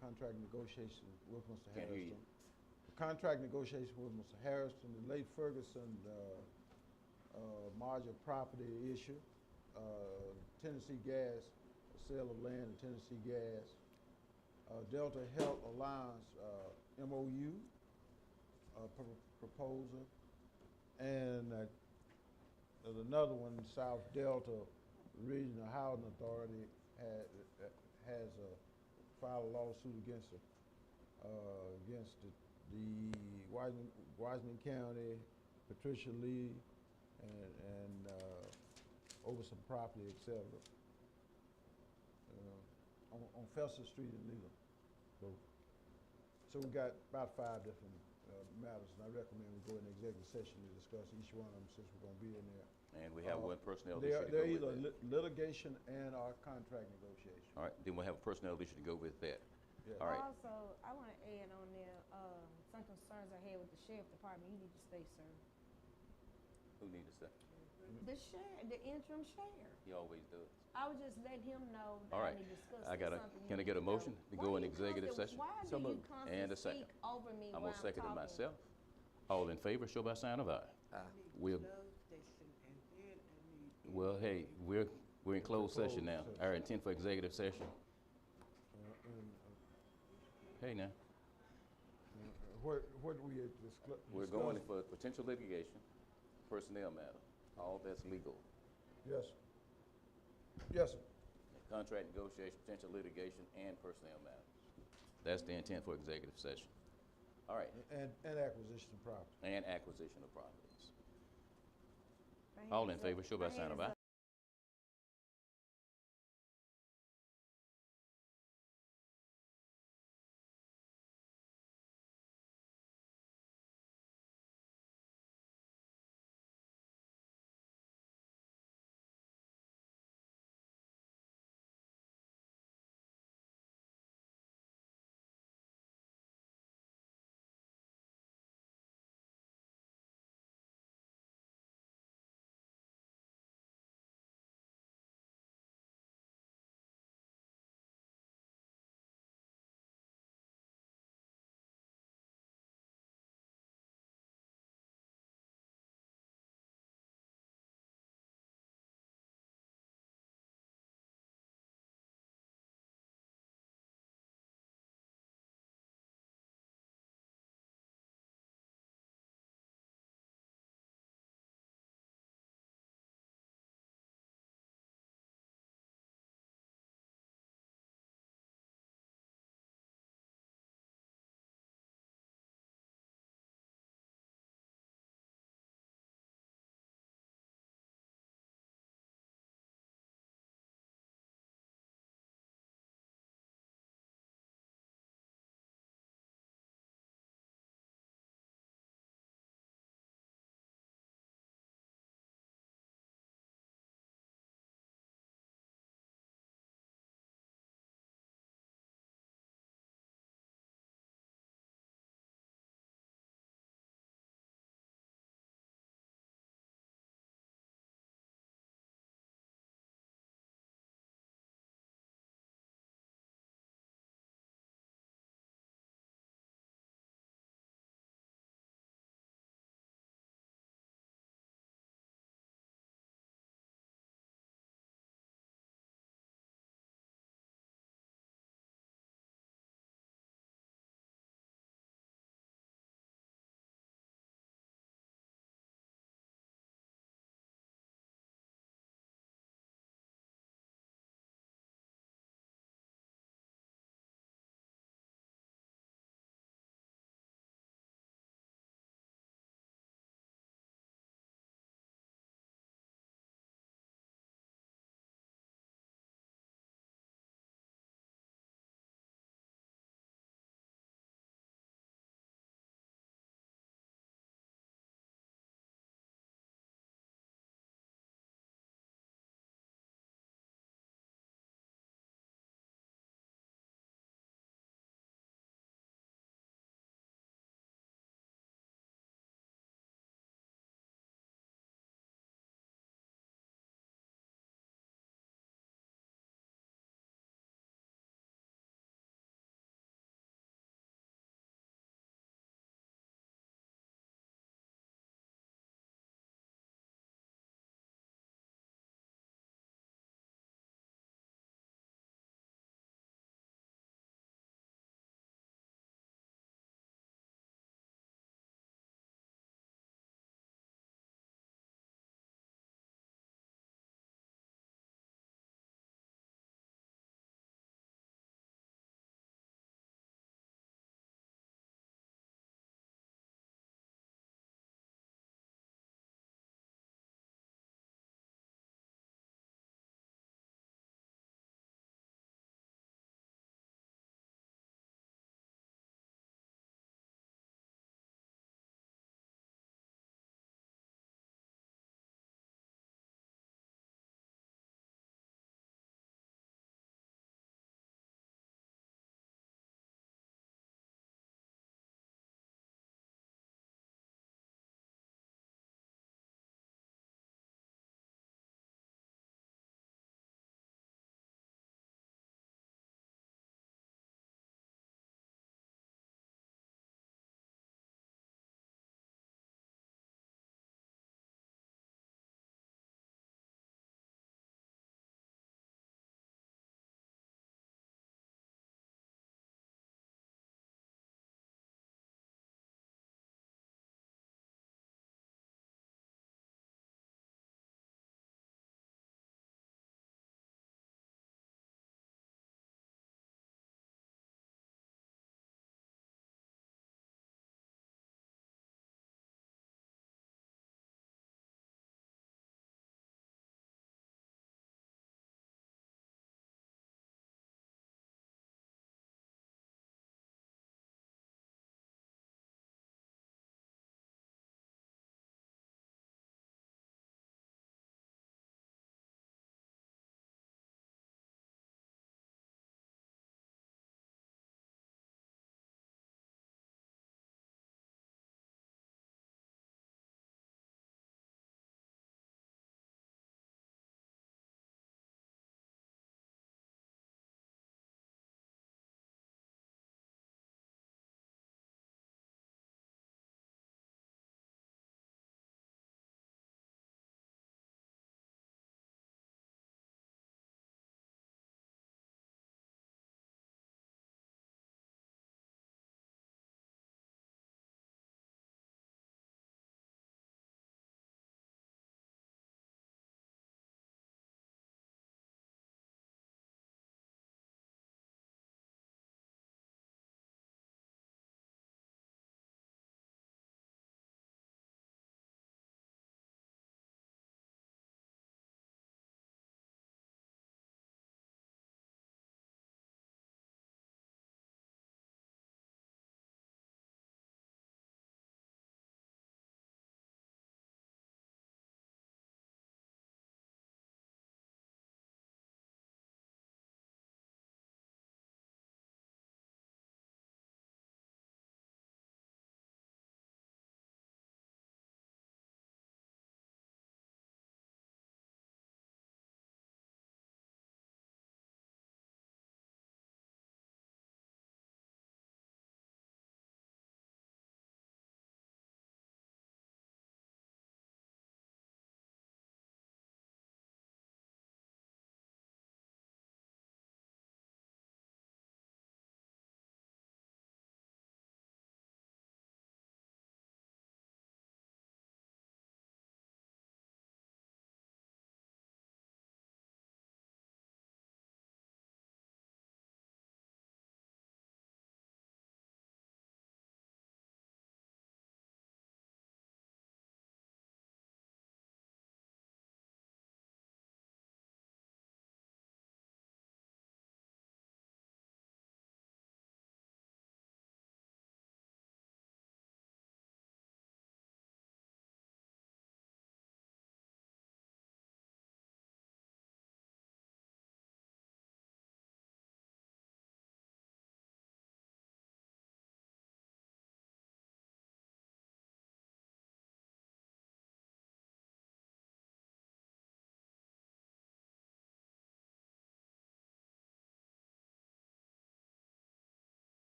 contract negotiation with Mr. Can't hear you. Harrison. The contract negotiation with Mr. Harrison, the late Ferguson, Marja property issue, Tennessee Gas, sale of land to Tennessee Gas, Delta Health Alliance, MOU, proposal, and there's another one, South Delta Regional Housing Authority has filed a lawsuit against the Washington County, Patricia Lee, and over some property, et cetera, on Felser Street in Leland. So we got about 5 different matters, and I recommend we go into executive session to discuss each one of them since we're gonna be in there. And we have one personnel They're issue to go either with that. litigation and our contract negotiation. All right, then we'll have a personnel issue to go with that. Yeah. All right, Also, I want to add on there, some concerns I had with the sheriff department. You need to stay, sir. who need to say? The sheriff, the interim sheriff. He always does. I was just letting him know All that right. I need to discuss I gotta, something. can I get a motion to go in executive session? Why So do you moved. And constantly a second. speak over me I'm while gonna I'm second it talking? myself. All in favor, show by sign of aye. We'll, well, hey, we're in closed session now. Our intent for executive session. Hey now, What we had discussed. we're going for potential litigation, personnel matter, all that's legal. Yes. Yes, sir. Contract negotiation, potential litigation, and personnel matters. That's the intent for executive session. All right, And acquisition of property. and acquisition of properties. My hand All in is favor, up. show by My sign hand of is aye. up.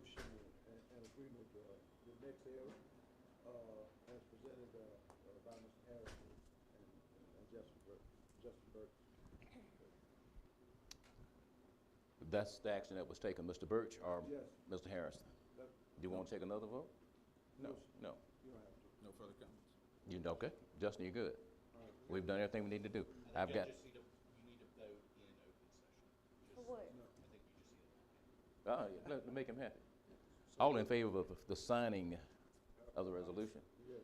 resolution and agreement, with next area, as presented, by Mr. Harrison and Justin Burke. That's the action that was taken, Mr. Birch or Yes. Mr. Harrison? That- Do you want to take another vote? No, sir. no. You don't have to. No further comments. You, okay? Justin, you're good. All right. We've done everything we need to do. I I've think got, you need to vote in open session. For what? I think you just need it. let make him happy. All in favor of the signing of the resolution? Yes.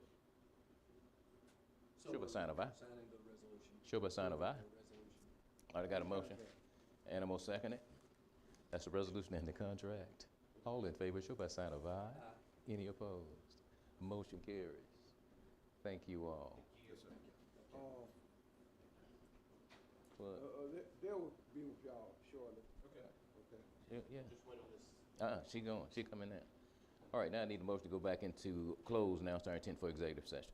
Show by sign of aye. Signing the resolution. Show by sign of aye. Resolution. All right, I got a motion. Animal second it. That's the resolution and the contract. All in favor, show by sign of aye. Any opposed? Motion carries. Thank you all. Yes, sir. What? They will be with y'all shortly. Okay. Okay. Yeah. Just wait on this. She going. She coming in. All right, now I need a motion to go back into close now, starting 10 for executive session.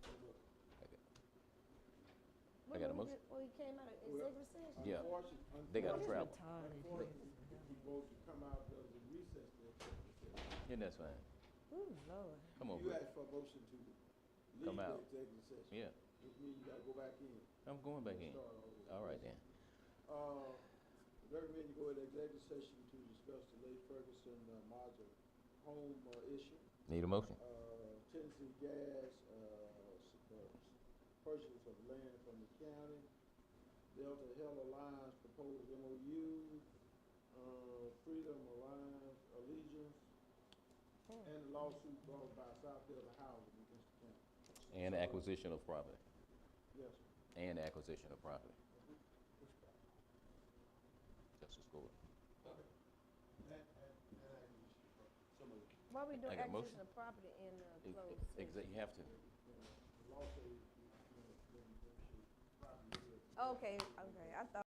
I got a motion? Well, he came out of executive session? Yeah. They gotta travel. Unfortunately, he's supposed to come out of the recess to executive session. Yeah, that's fine. Ooh, Lord. Come on, You Brett. asked for a motion to leave Come the out. executive session. Yeah, Which means you gotta go back in. I'm going back in. Start over. All right then. Recommend you go into executive session to discuss the late Ferguson, Marja home, issue. Need a motion? Tennessee Gas, purchase of land from the county, Delta Health Alliance proposed MOU, Freedom Alliance Allegiance, and the lawsuit brought by South Delta Housing against the county. And acquisition of property. Yes, sir. And acquisition of property. Justice Gordon. Why we doing I got a motion. acquisition of property in closed session? You have to. The law says, property. Okay, I thought.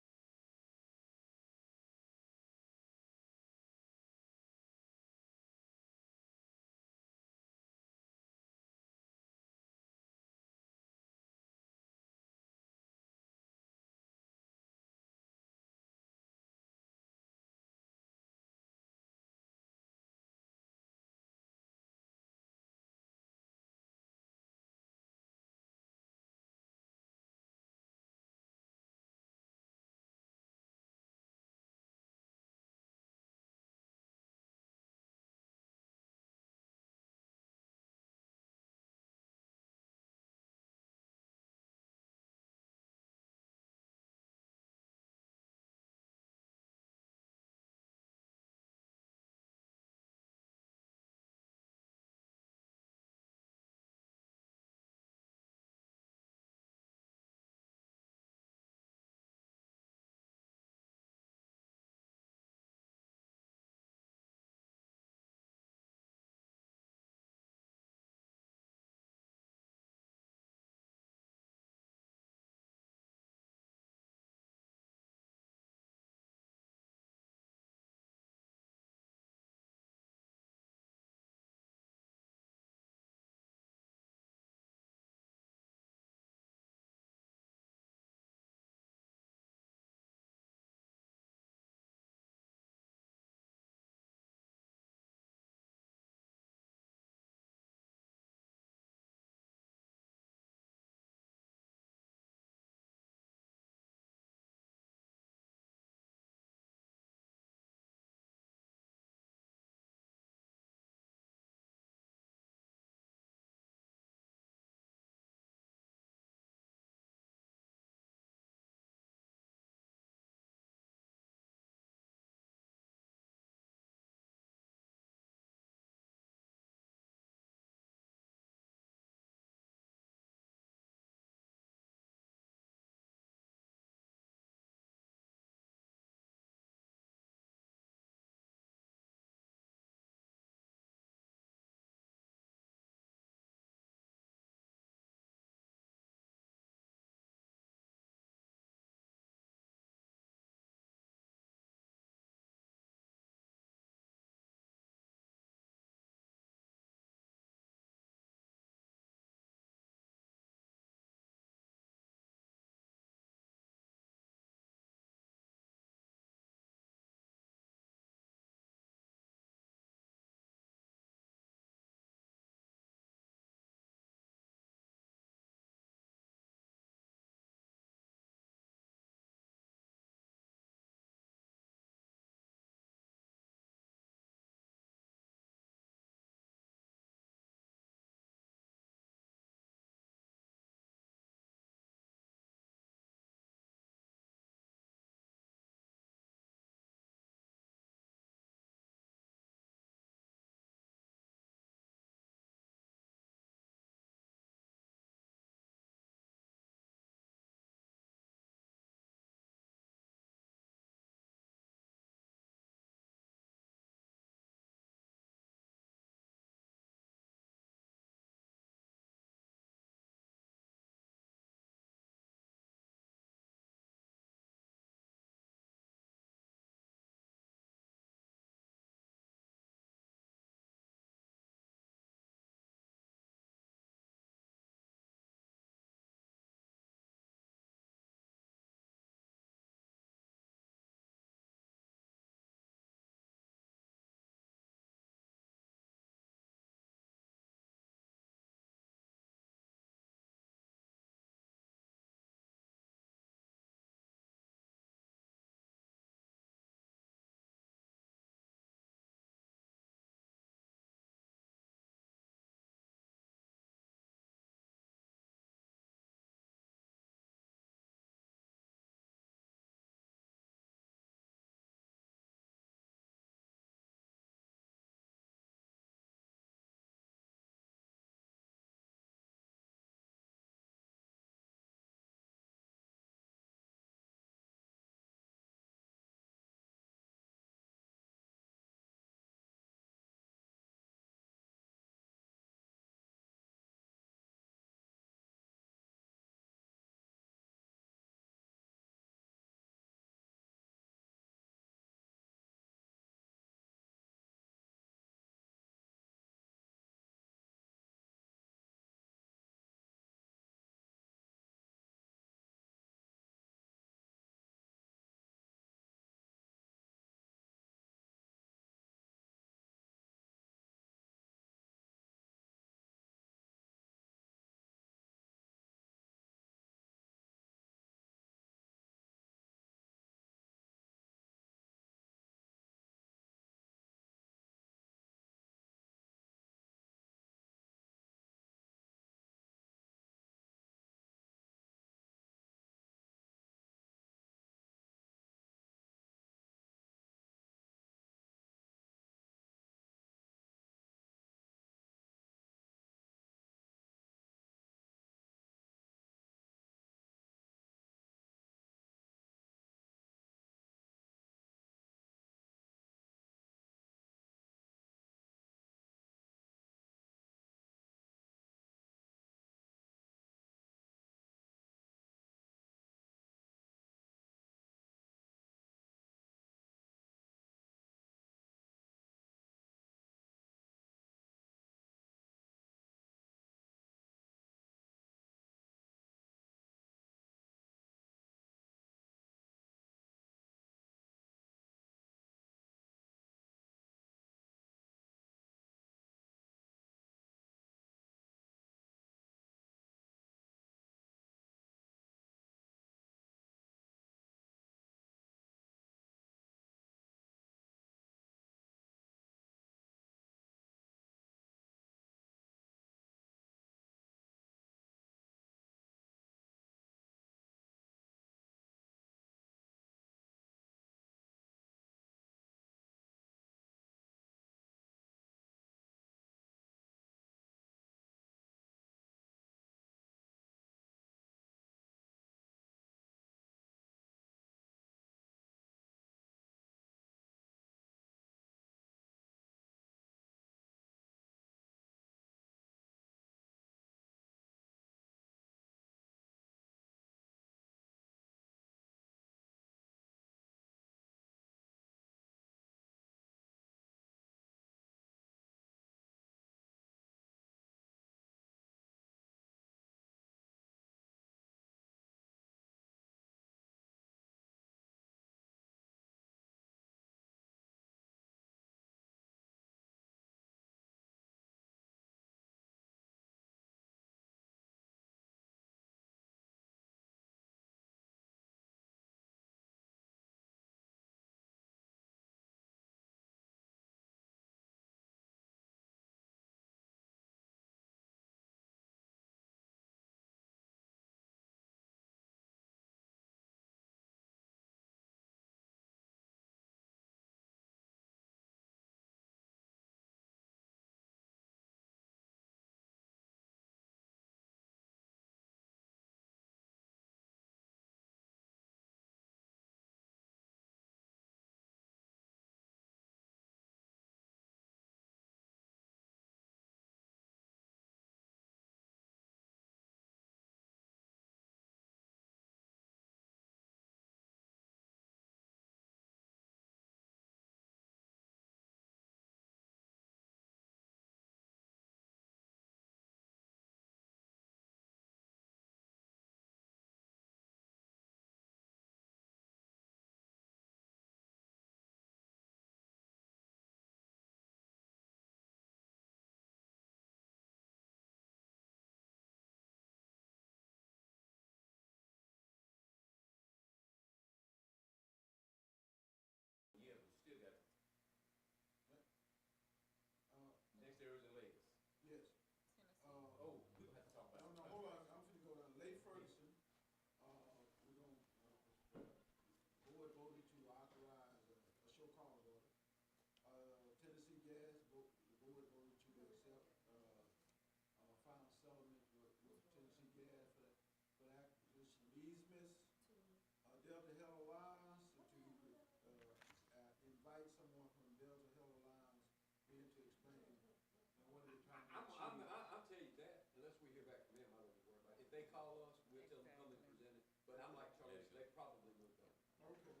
But I'm like Charlie, they probably moved on. Okay,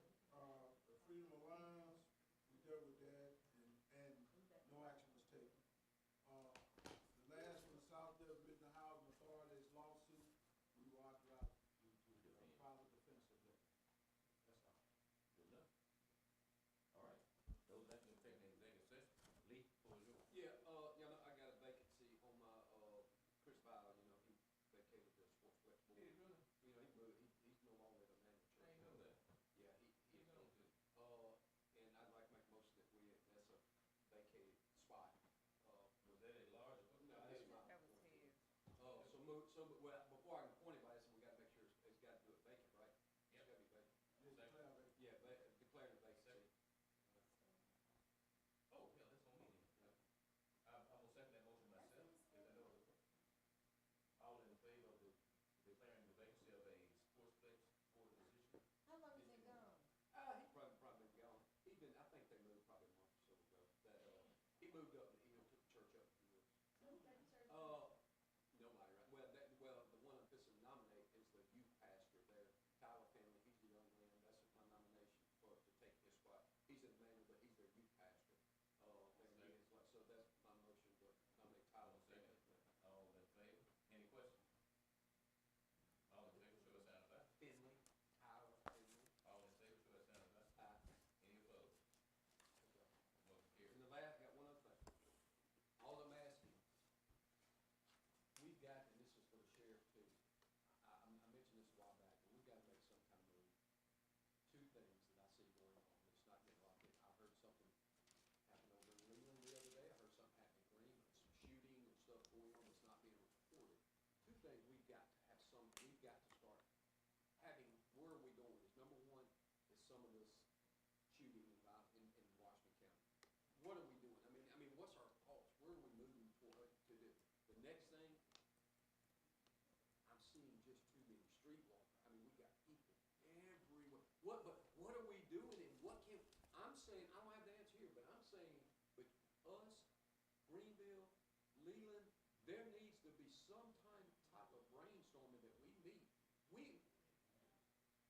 the Freedom Alliance, we dealt with that, and no action was taken. The last one, South Metropolitan Housing Authority's lawsuit, we were authorized to file a defensive letter. That's all. Good enough. All right, those actions taken in executive session. Lee, floor is yours. Yeah, you know, I got a vacancy on my, Chris Bile, you know, he vacated the sports wet board. Hey, really? You know, he moved, he's no longer the manager. I ain't know that. Yeah, he is. He's on too. And I'd like to make a motion that that's a vacated spot. Was that at large or what? No, that's not. That was his. Well, before I can appoint anybody, so we gotta make sure it's gotta do it vacant, right? Yep. It's gotta be vacant. Just declare it. Yeah, declare it vacancy. Oh, yeah, that's on me then. I'm gonna second that motion myself. Is that no other? All in favor of declaring the vacancy of a sportsplex board position? How long has it gone? He probably been gone. I think they moved probably a month or so ago. He moved up, took the church up. Who's that church? Nobody, right? Well, the one I'm fixing to nominate is the youth pastor there, Tyler Family. He's the young man. That's my nomination to take his spot. He's in Manual, but he's their youth pastor. So that's my motion to nominate Tyler Second. Family. All in favor? Any questions? All in favor, show a sign of aye. Finley, Tyler Finley. All in favor, show a sign of aye. Any opposed? Motion carries. And the last, got one other thing. All I'm asking, we've got, and this is for the sheriff too, I mentioned this a while back, but we've got to make some kind of move. Two things that I see going on, it's not getting locked in. I heard something happen over in Leland the other day, I heard something happen in Greenville, some shooting and stuff going on that's not being reported. Two things we've got to start having, where are we going? Is number one, is some of this shooting in Washington County. What are we doing? I mean, what's our pulse? Where are we moving forward to do? The next thing, I'm seeing just too many streetwalkers. I mean, we got people everywhere. What are we doing and I'm saying, I don't have the answer here, but I'm saying, but us, Greenville, Leland, there needs to be some type of brainstorming that we meet.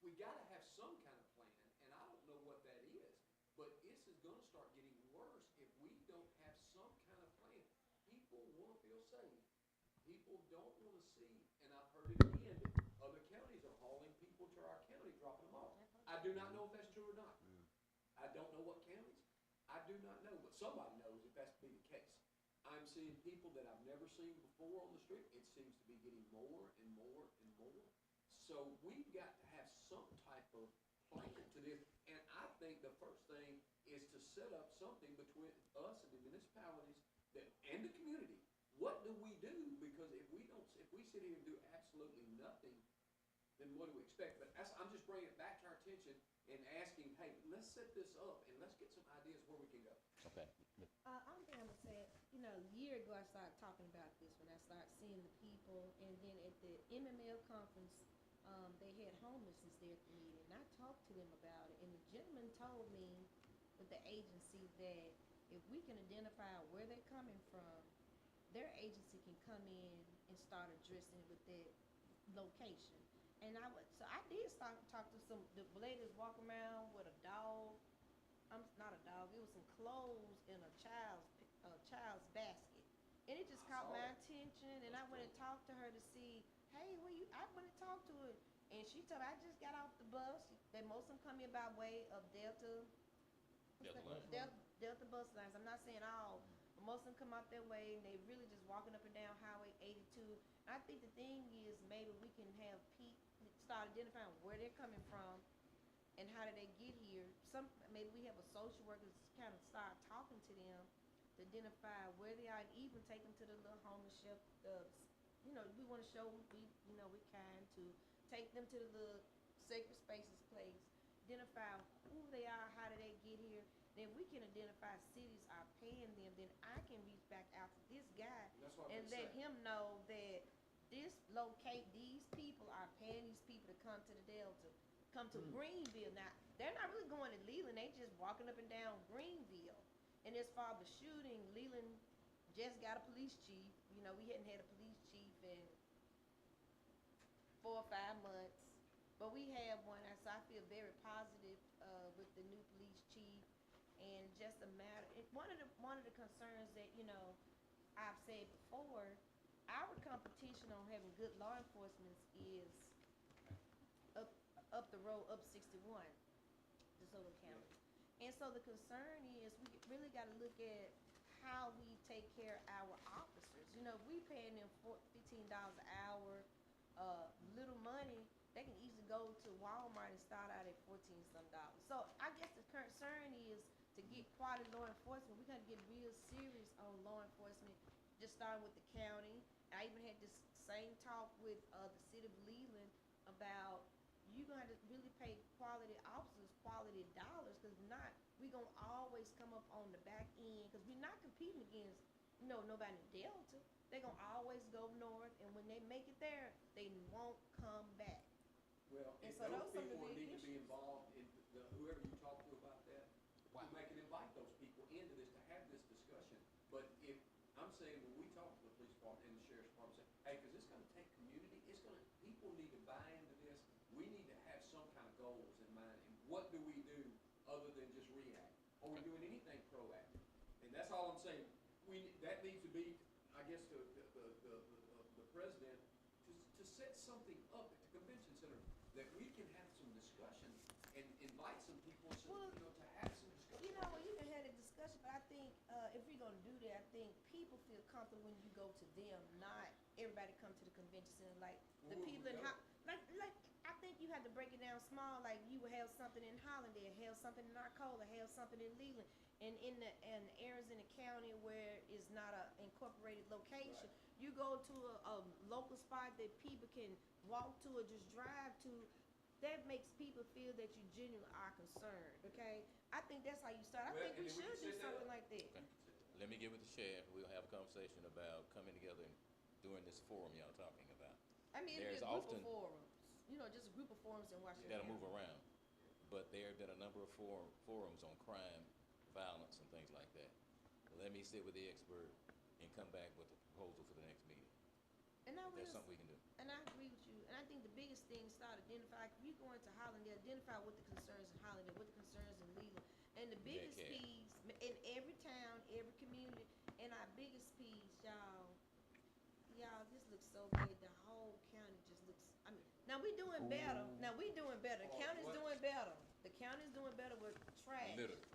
We gotta have some kind of plan, and I don't know what that is, but this is gonna start getting worse if we don't have some kind of plan. People wanna feel safe. People don't wanna see, and I've heard it again, that other counties are hauling people to our county, dropping them off. I do not know if that's true or not. I don't know what counties. I do not know, but somebody knows if that's to be the case. I'm seeing people that I've never seen before on the street. It seems to be getting more and more and more. So we've got to have some type of plan to this. And I think the first thing is to set up something between us and the municipalities and the community. What do we do? Because if we sit here and do absolutely nothing, then what do we expect? But I'm just bringing it back to our attention and asking, hey, let's set this up and let's get some ideas where we can go. Okay. Only thing I'm gonna say, a year ago I started talking about this when I started seeing the people, and then at the MML conference, they had homelessness there at the meeting, and I talked to them about it, and the gentleman told me with the agency that if we can identify where they're coming from, their agency can come in and start addressing it with that location. And I did start to talk to the lady that's walking around with a dog. Not a dog, it was some clothes in a child's basket. And it just caught my attention, and I went and talked to her to see, hey, I went and talked to her, and she told me, I just got off the bus. Most of them come in by way of Delta bus lines. I'm not saying all, but most of them come out that way, and they really just walking up and down Highway 82. And I think the thing is, maybe we can have start identifying where they're coming from and how did they get here. Maybe we have a social worker kind of start talking to them to identify where they are, and even take them to the little homeless shelter. We want to show we're kind to take them to the little sacred spaces place, identify who they are, how did they get here. Then we can identify cities are paying them. Then I can reach back out to this guy and let him know that these people are paying these people to come to the Delta, come to Greenville. Now, they're not really going to Leland, they just walking up and down Greenville. And as far as the shooting, Leland just got a police chief. We hadn't had a police chief in 4 or 5 months. But we have one, so I feel very positive, with the new police chief, and just a matter, one of the concerns that, you know, I've said before, our competition on having good law enforcement is up the road, up 61, DeSoto County. And so the concern is we really got to look at how we take care of our officers. You know, if we paying them $15 an hour, little money, they can easily go to Walmart and start out at 14 some dollars. So I guess the concern is to get quality law enforcement, we got to get real serious on law enforcement, just starting with the county. I even had this same talk with the city of Leland about you're going to have to really pay quality officers quality dollars, because if not, we're going to always come up on the back end, because we're not competing against, you know, nobody in Delta. They're going to always go north, and when they make it there, they won't come back. Well, And and so those those some of the people big need to be issues. involved in whoever you talk to about that. Wow. We can invite those people into this to have this discussion. But if, I'm saying, when we talk to the police department and the sheriff's department, say, hey, because it's gonna take community, people need to buy into this. We need to have some kind of goals in mind. And what do we do other than just react? Are we doing anything proactive? And that's all I'm saying. That needs to be, I guess, the president, to set something up at the convention center that we can have some discussion and invite some people, Well, you know, to have some discussion. You know, you can have a discussion, but I think if we're going to do that, I think people feel comfortable when you go to them, not everybody come to the convention center. Like the Where would people we in go? like I think you have to break it down small. Like you would have something in Hollandale, have something in Arcola, have something in Leland, and in the areas in the county where it's not a incorporated location. Right. You go to a local spot that people can walk to or just drive to. That makes people feel that you genuinely are concerned, okay? I think that's how you start. I Well, think we and then we should can do set that something up. like that. Okay. Let me get with the sheriff. We'll have a conversation about coming together and doing this forum y'all talking about. I mean, There's it'd be a group often- of forums. You know, just a group of forums in Washington. That'll County. move around. But there have been a number of forums on crime, violence, and things like that. Let me sit with the expert and come back with a proposal for the next meeting. And I If that's will, something we can do. and I agree with you. And I think the biggest thing is start identify. If you go into Hollandale, identify what the concerns in Hollandale, what the concerns in Leland, and the biggest Metcalf. piece in every town, every community, and our biggest piece, y'all, this looks so good. The whole county just looks. I mean, now we doing better. Now we doing better. The Oh, county's what? doing better. The county's doing better with trash. Literally.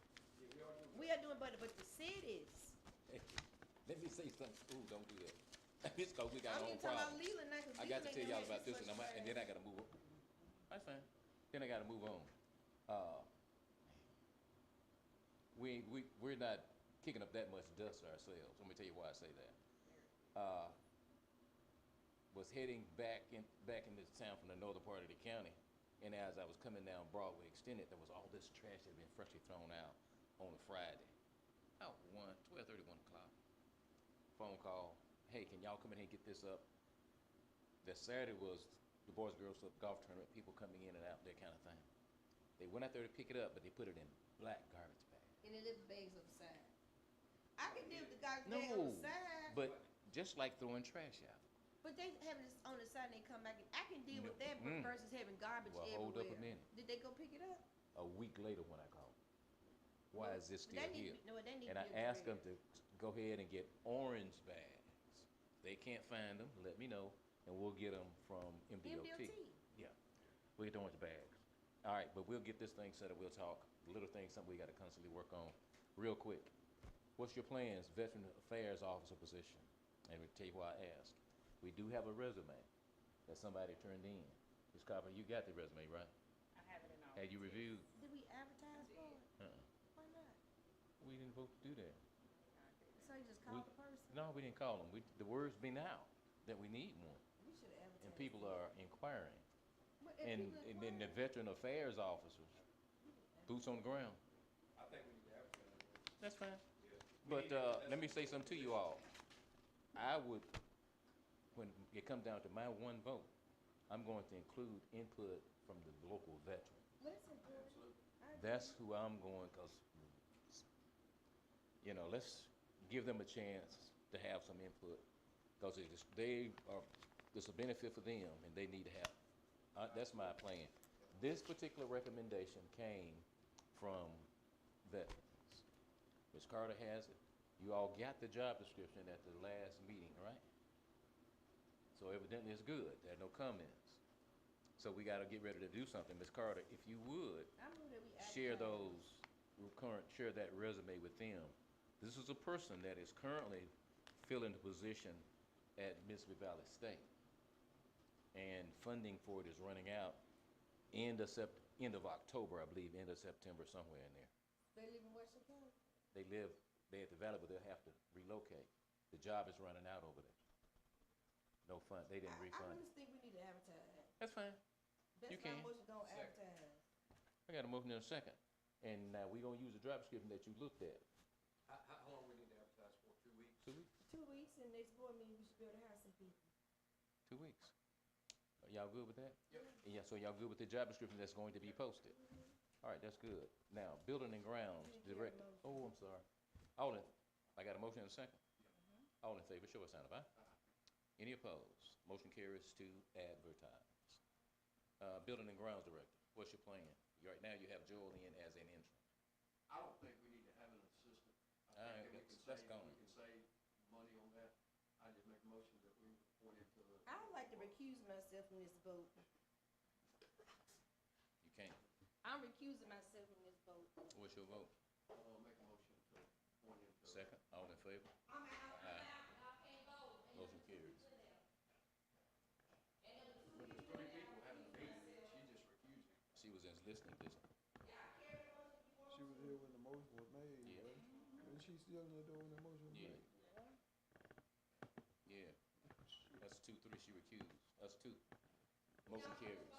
We are doing better, but the cities. Hey, let me say something. Ooh, don't do that. It's because we got I'm our own even talking about problems. Leland now, 'cause I got to Leland tell ain't y'all gonna about have this, this and, much and then I got to move on. That's fine. Then I got to move on. We're not kicking up that much dust ourselves. Let me tell you why I say that. Was heading back into town from the northern part of the county, and as I was coming down Broadway Extended, there was all this trash that had been freshly thrown out on a Friday. About 12:30, 1 o'clock. Phone call. Hey, can y'all come in here and get this up? That Saturday was the Boys and Girls Club golf tournament, people coming in and out, that kind of thing. They went out there to pick it up, but they put it in black garbage bags. And they live bags on the side. I can deal with the garbage bag on No, the side. but just like throwing trash out. But they have this on the side and they come back. I can deal with No. that but versus having garbage Well, everywhere. hold up a minute. Did they go pick it up? A week later when I called, why is this But still they need here? to be- no, they need And to I be asked them addressed. to go ahead and get orange bags. They can't find them, let me know, and we'll get them from MDOT. Yeah, we'll get the orange bags. All right, but we'll get this thing set up, we'll talk. The little things, something we gotta constantly work on. Real quick, what's your plans, Veteran Affairs Officer position? And we'll tell you why I asked. We do have a resume that somebody turned in. Ms. Copper, you got the resume, right? I have it in all. Had you reviewed? Did we advertise for it? Why not? We didn't vote to do that. So you just called the person? No, we didn't call them. The word's been out that we need one, We should have advertised. and people are inquiring. But if And people then the inquire- Veteran Affairs officers, boots on the ground. I think we need to advertise. That's fine. Yeah. But let me say something to you all. I would, when it comes down to my one vote, I'm going to include input from the local veteran. Well, that's important. I agree. That's who I'm going, because, let's give them a chance to have some input, because it's a benefit for them, and they need to have That's my plan. This particular recommendation came from veterans. Ms. Carter has it. You all got the job description at the last meeting, right? So evidently it's good. There are no comments. So we gotta get ready to do something. Ms. Carter, if you would, I move that we share advertise. share that resume with them. This is a person that is currently filling the position at Mississippi Valley State. And funding for it is running out end of October, I believe, end of September, somewhere in there. They live in Western County? They at the Valley, but they'll have to relocate. The job is running out over there. No fund, they didn't I refund. really think we need to advertise. That's fine. That's You my can. motion, don't advertise. I got a motion in a second. And now we gonna use the job description that you looked at. How long we need to advertise for? 2 weeks? 2 weeks? 2 weeks, and next board meeting, we should be able to hire some people. 2 weeks. Are y'all good with that? Yep. Yeah, so y'all good with the job description that's going to be posted? All right, that's good. Now, building and grounds, director. Oh, I'm sorry. I got a motion in a second. All in favor, show a sign of aye. Any opposed? Motion carries to advertise. Building and grounds director, what's your plan? Right now, you have Joel in as an interim. I don't think we need to have an assistant. All right, that's gone. We can save money on that. I just make a motion that we appoint him to the. I would like to recuse myself from this vote. You can't. I'm recusing myself from this vote. What's your vote? Make a motion to appoint him to. Second, all in favor? I'm out. Aye. Motion carries. But there's 3 people having a meeting, she just recused him. She was in listening distance. She was here when the motion was made, Yeah. right? And she's still in the door when the motion was Yeah. made. Yeah. That's 2-3, she recused. That's 2. Motion carries.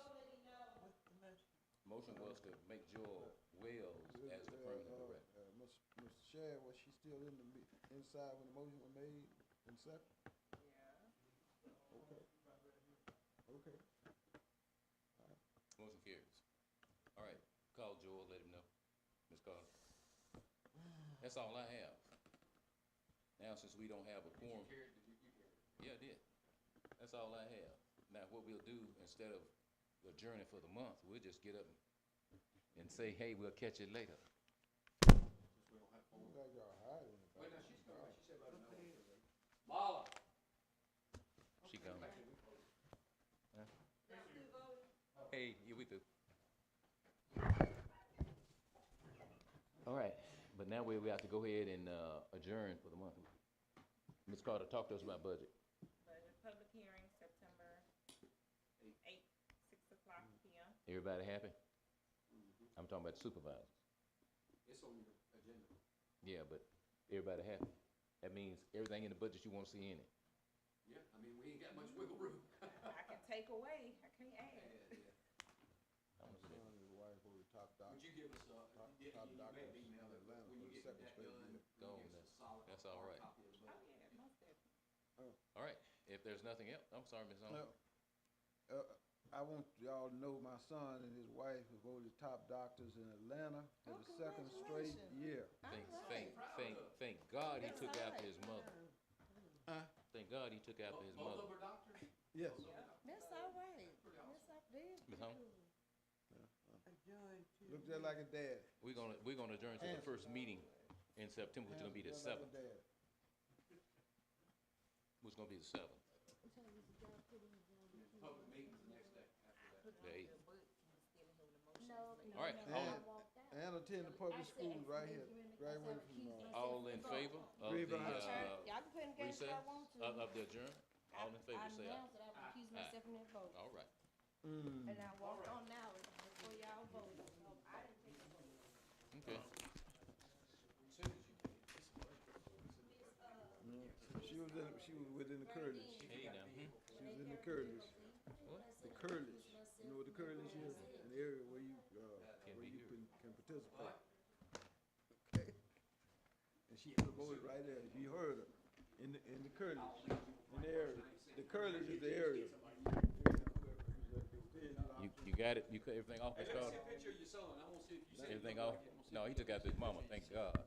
Motion was to make Joel Wells as the permanent director. Mr. Shad, was she still in the, inside when the motion was made in second? Yeah. Okay. Okay. Motion carries. All right, call Joel, let him know. Ms. Carter. That's all I have. Now, since we don't have a quorum. Yeah, I did. That's all I have. Now, what we'll do, instead of adjourning for the month, we'll just get up and say, hey, we'll catch it later. You guys are hiding. Wait, now she's coming, she said about an hour. Mala. She gone. Huh? Hey, yeah, we do. All right, but now we have to go ahead and adjourn for the month. Ms. Carter, talk to us about budget. Budget public hearing, September 8th, 6:00 p.m. Everybody happy? I'm talking about supervisors. It's on your agenda. Yeah, but everybody happy? That means everything in the budget you want to see in it. Yeah, I mean, we ain't got much wiggle room. I can take away, I can't add. I wanna see that. Son and his wife were the top doctor. Would you give us, Top you doctors may have in emailed it, Atlanta when for you the get second that straight done, year. Go on, give us a solid that's all right. copy of the Oh, budget. yeah, most definitely. All right, if there's nothing else, I'm sorry, Ms. Owens. I want y'all to know my son and his wife were voted top doctors in Atlanta for Oh, the second straight congratulations. year. Thank God he took after his mother. Huh? Thank God he took after his Both mother. of them are doctors? Yes. That's all right. That's all right. Ms. Holmes? Look just like a dad. We're gonna adjourn to the first meeting in September, which is gonna be the Just like a 7th. dad. Which is gonna be the 7th. Public meetings the next day after that. The 8th. No, All right, no, all I in- walked out. And attend the public schools right here, right away from All in favor of Green the behind. Y'all can put in games if recess, y'all want to. of the adjourn? All in favor, I say aye. announced that I recused myself from that vote. All right. And I walked on now before y'all voted. So I didn't take the vote. Okay. She was within the Curtis. Hey, now. She was in the Curtis. What? The Curtis. You know what the Curtis is? An area where you, can participate. Okay. And she voted right there. You heard her. In the Curtis. In the area. The Curtis is the area. You got it? You cut everything off, Ms. Carter? Picture of your son, I want to see if you see. Everything off? No, he took after his mama, thank God.